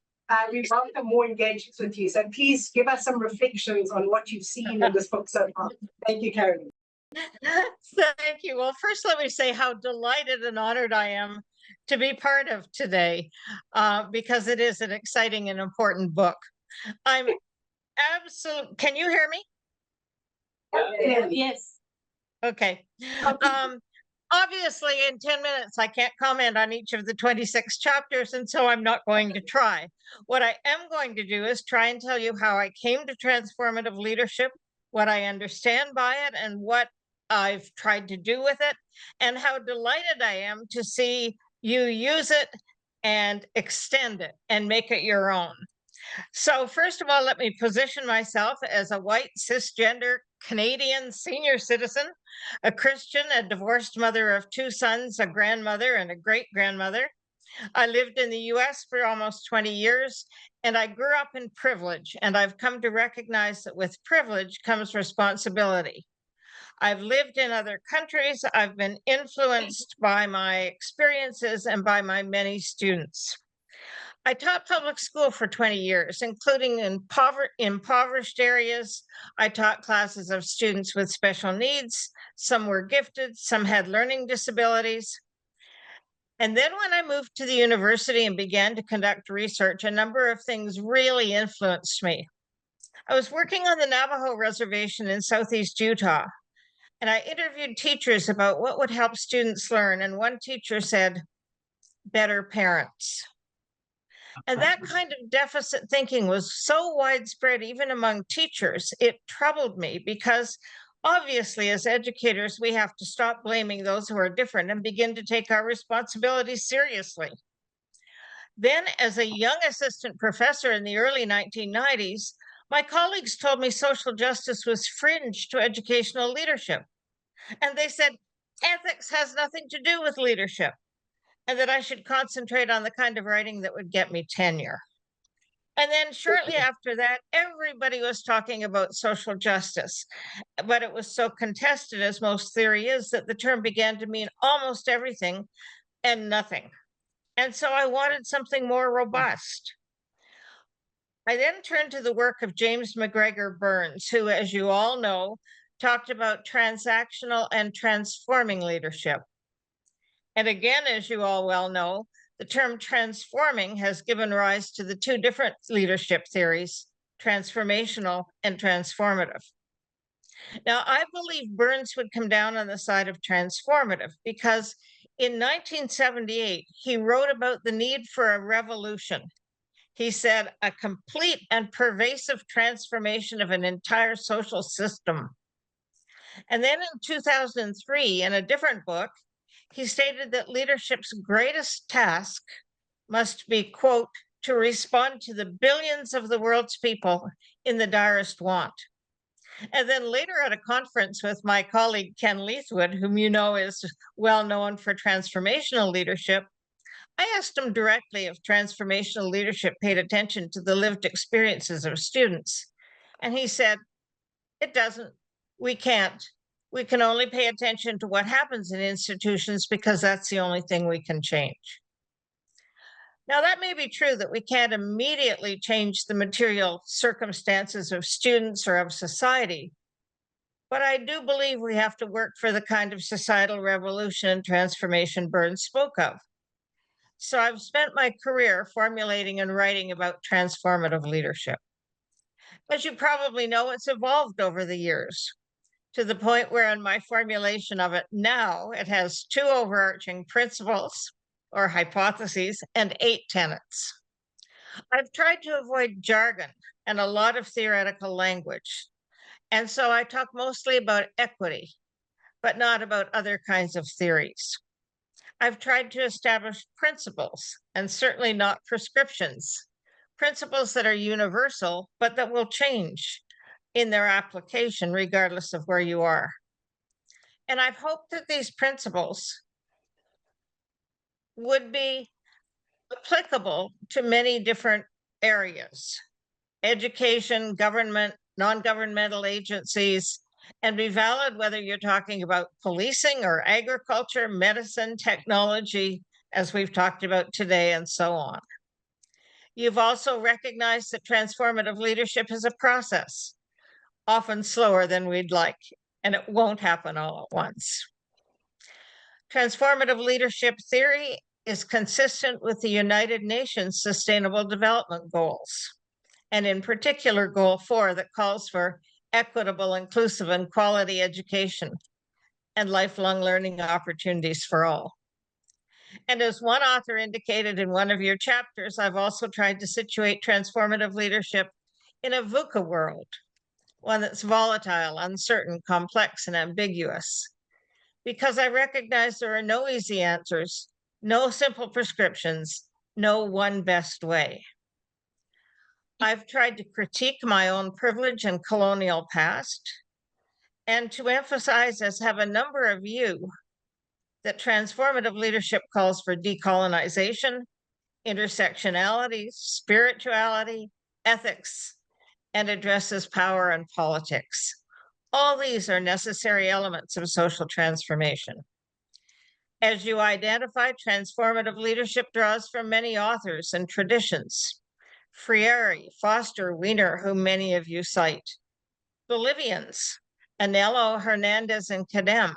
welcome more engagements with you. So please give us some reflections on what you've seen in this book so far. Thank you, Karen. Thank you. Well, first, let me say how delighted and honored I am to be part of today, because it is an exciting and important book. I'm absolutely, can you hear me? Yes. Okay. Obviously, in 10 minutes, I can't comment on each of the 26 chapters, and so I'm not going to try. What I am going to do is try and tell you how I came to transformative leadership, what I understand by it, and what I've tried to do with it, and how delighted I am to see you use it and extend it and make it your own. So first of all, let me position myself as a white, cisgender, Canadian senior citizen, a Christian, a divorced mother of 2 sons, a grandmother, and a great-grandmother. I lived in the US for almost 20 years, and I grew up in privilege, and I've come to recognize that with privilege comes responsibility. I've lived in other countries. I've been influenced by my experiences and by my many students. I taught public school for 20 years, including in impoverished areas. I taught classes of students with special needs. Some were gifted, some had learning disabilities. And then when I moved to the university and began to conduct research, a number of things really influenced me. I was working on the Navajo Reservation in Southeast Utah, and I interviewed teachers about what would help students learn. And one teacher said, better parents. And that kind of deficit thinking was so widespread, even among teachers, it troubled me because obviously, as educators, we have to stop blaming those who are different and begin to take our responsibilities seriously. Then, as a young assistant professor in the early 1990s, my colleagues told me social justice was fringe to educational leadership. And they said, ethics has nothing to do with leadership, and that I should concentrate on the kind of writing that would get me tenure. And then shortly after that, everybody was talking about social justice, but it was so contested, as most theory is, that the term began to mean almost everything and nothing. And so I wanted something more robust. I then turned to the work of James McGregor Burns, who, as you all know, talked about transactional and transforming leadership. And again, as you all well know, the term transforming has given rise to the two different leadership theories, transformational and transformative. Now, I believe Burns would come down on the side of transformative because in 1978, he wrote about the need for a revolution. He said, a complete and pervasive transformation of an entire social system. And then in 2003, in a different book, he stated that leadership's greatest task must be, quote, to respond to the billions of the world's people in the direst want. And then later at a conference with my colleague Ken Leithwood, whom you know is well known for transformational leadership, I asked him directly if transformational leadership paid attention to the lived experiences of students. And he said, it doesn't. We can't. We can only pay attention to what happens in institutions because that's the only thing we can change. Now, that may be true that we can't immediately change the material circumstances of students or of society, but I do believe we have to work for the kind of societal revolution and transformation Burns spoke of. So I've spent my career formulating and writing about transformative leadership. As you probably know, it's evolved over the years to the point where in my formulation of it now, it has 2 overarching principles or hypotheses and 8 tenets. I've tried to avoid jargon and a lot of theoretical language. And so I talk mostly about equity, but not about other kinds of theories. I've tried to establish principles and certainly not prescriptions, principles that are universal, but that will change in their application regardless of where you are. And I've hoped that these principles would be applicable to many different areas, education, government, non-governmental agencies, and be valid whether you're talking about policing or agriculture, medicine, technology, as we've talked about today, and so on. You've also recognized that transformative leadership is a process, often slower than we'd like, and it won't happen all at once. Transformative leadership theory is consistent with the United Nations Sustainable Development Goals, and in particular, Goal 4 that calls for equitable, inclusive, and quality education and lifelong learning opportunities for all. And as one author indicated in one of your chapters, I've also tried to situate transformative leadership in a VUCA world, one that's volatile, uncertain, complex, and ambiguous. Because I recognize there are no easy answers, no simple prescriptions, no one best way. I've tried to critique my own privilege and colonial past, and to emphasize, as have a number of you, that transformative leadership calls for decolonization, intersectionality, spirituality, ethics, and addresses power and politics. All these are necessary elements of social transformation. As you identify, transformative leadership draws from many authors and traditions. Freire, Foster, Wiener, whom many of you cite. Bolivians, Anelo, Hernandez, and Kadem,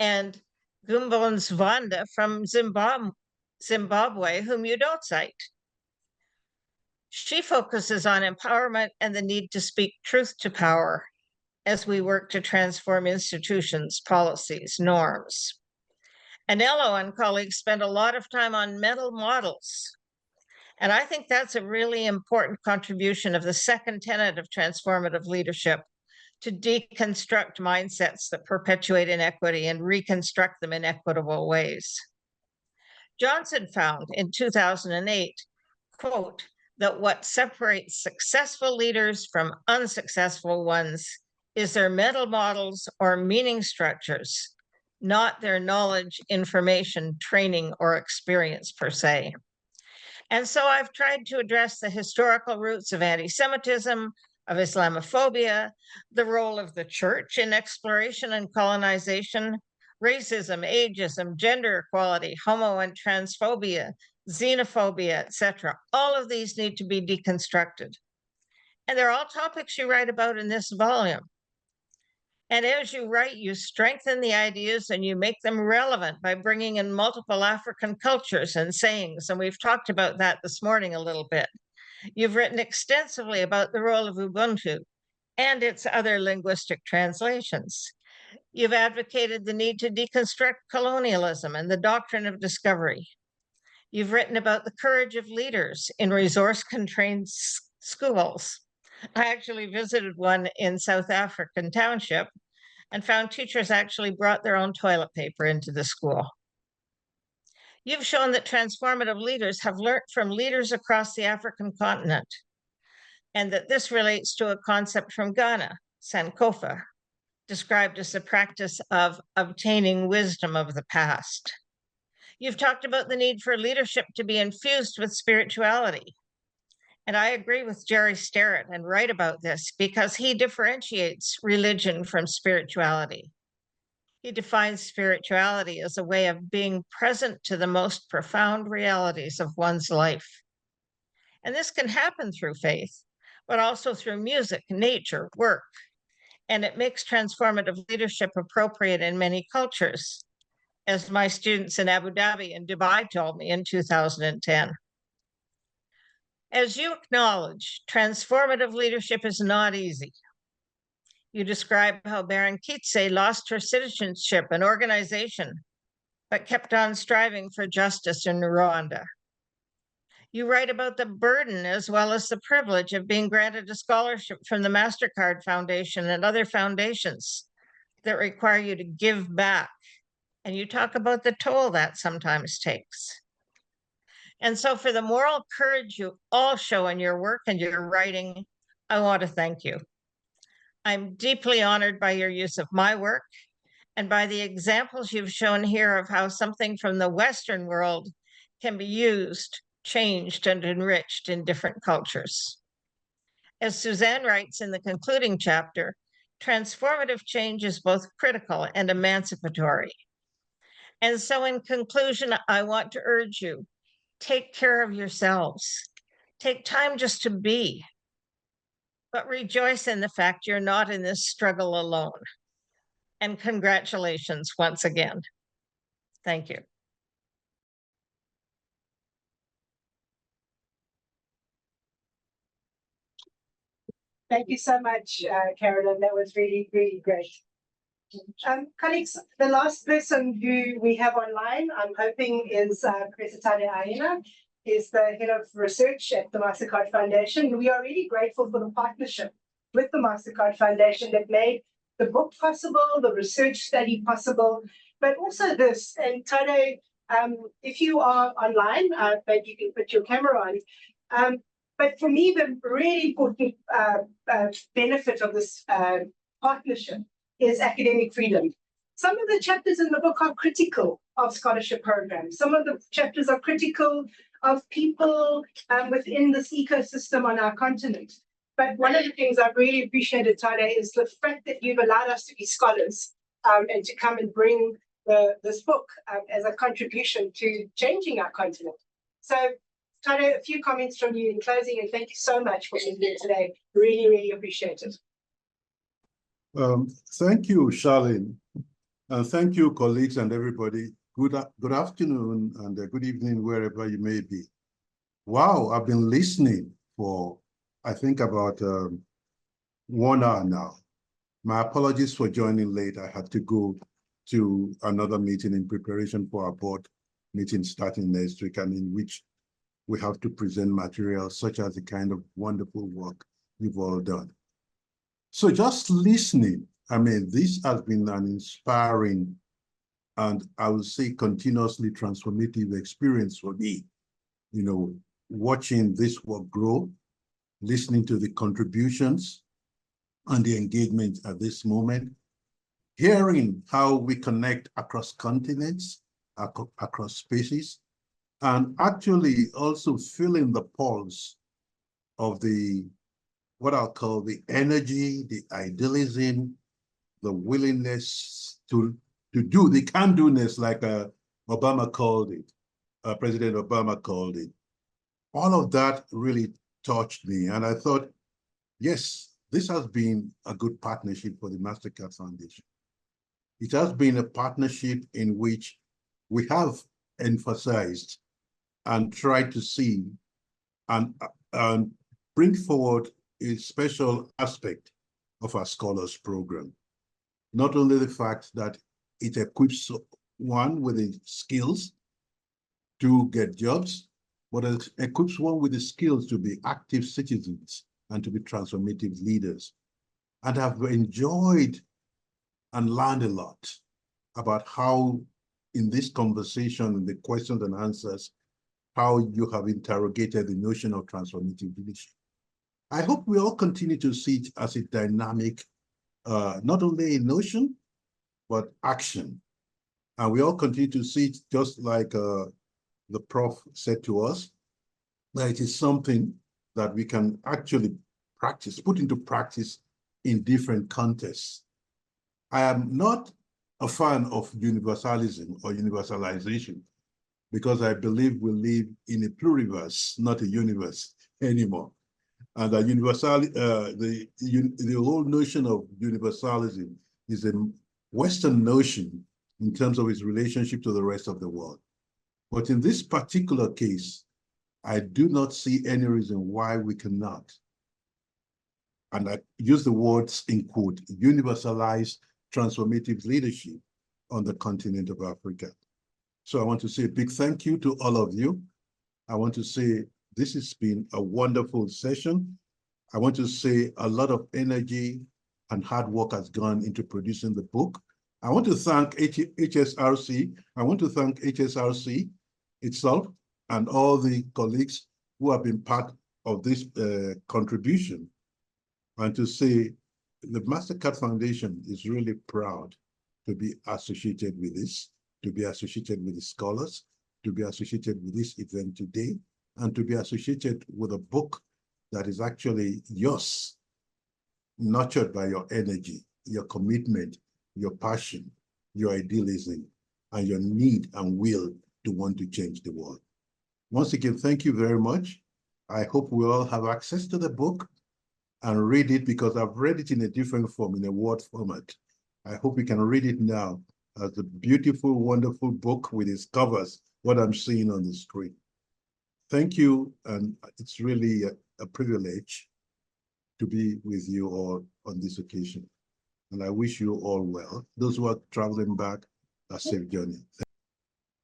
and Gumbons Vanda from Zimbabwe, whom you don't cite. She focuses on empowerment and the need to speak truth to power as we work to transform institutions, policies, norms. Anelo and colleagues spend a lot of time on mental models And I think that's a really important contribution of the second tenet of transformative leadership, to deconstruct mindsets that perpetuate inequity and reconstruct them in equitable ways. Johnson found in 2008, quote, that what separates successful leaders from unsuccessful ones is their mental models or meaning structures, not their knowledge, information, training, or experience per se. And so I've tried to address the historical roots of anti-Semitism, of Islamophobia, the role of the church in exploration and colonization, racism, ageism, gender equality, homo and transphobia, xenophobia, etc. All of these need to be deconstructed. And they're all topics you write about in this volume. And as you write, you strengthen the ideas and you make them relevant by bringing in multiple African cultures and sayings. And we've talked about that this morning a little bit. You've written extensively about the role of Ubuntu and its other linguistic translations. You've advocated the need to deconstruct colonialism and the doctrine of discovery. You've written about the courage of leaders in resource-constrained schools. I actually visited one in South African township and found teachers actually brought their own toilet paper into the school. You've shown that transformative leaders have learned from leaders across the African continent, and that this relates to a concept from Ghana, Sankofa, described as the practice of obtaining wisdom of the past. You've talked about the need for leadership to be infused with spirituality. And I agree with Jerry Starrett and write about this because he differentiates religion from spirituality. He defines spirituality as a way of being present to the most profound realities of one's life. And this can happen through faith, but also through music, nature, work. And it makes transformative leadership appropriate in many cultures, as my students in Abu Dhabi and Dubai told me in 2010. As you acknowledge, transformative leadership is not easy. You describe how Baron Kitse lost her citizenship and organization, but kept on striving for justice in Rwanda. You write about the burden as well as the privilege of being granted a scholarship from the MasterCard Foundation and other foundations that require you to give back. And you talk about the toll that sometimes takes. And so for the moral courage you all show in your work and your writing, I want to thank you. I'm deeply honored by your use of my work and by the examples you've shown here of how something from the Western world can be used, changed, and enriched in different cultures. As Suzanne writes in the concluding chapter, transformative change is both critical and emancipatory. And so in conclusion, I want to urge you, take care of yourselves. Take time just to be, but rejoice in the fact you're not in this struggle alone. And congratulations once again. Thank you. Thank you so much, Carolyn. That was really, really great. Colleagues, the last person who we have online, I'm hoping is Professor Tade Aina, is the head of research at the MasterCard Foundation. We are really grateful for the partnership with the MasterCard Foundation that made the book possible, the research study possible, but also this. And Tade, if you are online, maybe you can put your camera on. But for me, the really important benefit of this partnership is academic freedom. Some of the chapters in the book are critical of scholarship programs. Some of the chapters are critical of people within this ecosystem on our continent. But one of the things I've really appreciated, Tade, is the fact that you've allowed us to be scholars and to come and bring this book as a contribution to changing our continent. So, Tade, a few comments from you in closing, and thank you so much for being here today. Really, really appreciate it. Thank you, Sharlene. And thank you, colleagues and everybody. Good afternoon and good evening, wherever you may be. Wow, I've been listening for, I think, about 1 hour now. My apologies for joining late. I had to go to another meeting in preparation for our board meeting starting next week, and in which we have to present materials such as the kind of wonderful work you've all done. So just listening, I mean, this has been an inspiring and I would say continuously transformative experience for me, you know, watching this work grow, listening to the contributions and the engagement at this moment, hearing how we connect across continents, across species, and actually also feeling the pulse of the, what I'll call the energy, the idealism, the willingness to do, the can-do-ness, like Obama called it, President Obama called it. All of that really touched me. And I thought, yes, this has been a good partnership for the Mastercard Foundation. It has been a partnership in which we have emphasized and tried to see and bring forward a special aspect of our scholars program. Not only the fact that it equips one with the skills to get jobs, but it equips one with the skills to be active citizens and to be transformative leaders. And I've enjoyed and learned a lot about how in this conversation, the questions and answers, how you have interrogated the notion of transformative leadership. I hope we all continue to see it as a dynamic, not only a notion, but action. And we all continue to see it just like the prof said to us, that it is something that we can actually practice, put into practice in different contexts. I am not a fan of universalism or universalization because I believe we live in a pluriverse, not a universe anymore. And the whole notion of universalism is a Western notion in terms of its relationship to the rest of the world. But in this particular case, I do not see any reason why we cannot, and I use the words in quote, universalize transformative leadership on the continent of Africa. So I want to say a big thank you to all of you. I want to say this has been a wonderful session. I want to say a lot of energy and hard work has gone into producing the book. I want to thank HSRC. I want to thank HSRC itself and all the colleagues who have been part of this contribution. And to say the Mastercard Foundation is really proud to be associated with this, to be associated with the scholars, to be associated with this event today, and to be associated with a book that is actually yours, nurtured by your energy, your commitment, your passion, your idealism, and your need and will to want to change the world. Once again, thank you very much. I hope we all have access to the book and read it, because I've read it in a different form, in a Word format. I hope we can read it now as a beautiful, wonderful book with its covers, what I'm seeing on the screen. Thank you, and it's really a privilege to be with you all on this occasion. And I wish you all well. Those who are traveling back, a safe journey.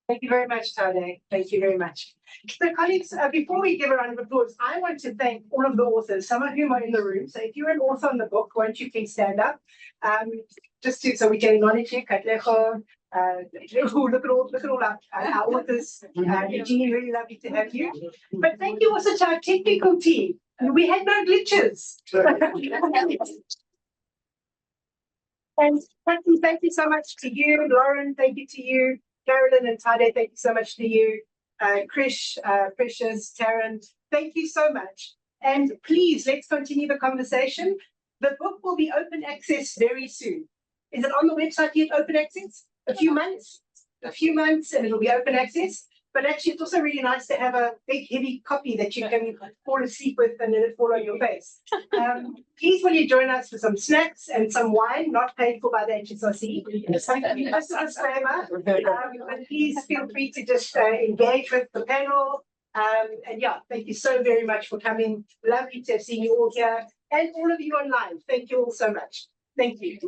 Thank you very much, Tade. Thank you very much. So colleagues, before we give a round of applause, I want to thank all of the authors, some of whom are in the room. So if you're an author on the book, won't you please stand up? So we can acknowledge you, Katlejo, look at all our authors. Eugenie, really lovely to have you. But thank you also to our technical team. We had no glitches. And thank you so much to you, Lauren, thank you to you. Carolyn and Tade, thank you so much to you. Krish, Precious, Tarryn, thank you so much. And please, let's continue the conversation. The book will be open access very soon. Is it on the website yet, open access? A few months, and it'll be open access. But actually, it's also really nice to have a big, heavy copy that you can fall asleep with and let it fall on your face. Please, will you join us for some snacks and some wine, not paid for by the HSRC. That's a disclaimer. And please feel free to just engage with the panel. And yeah, thank you so very much for coming. Lovely to have seen you all here and all of you online. Thank you all so much. Thank you.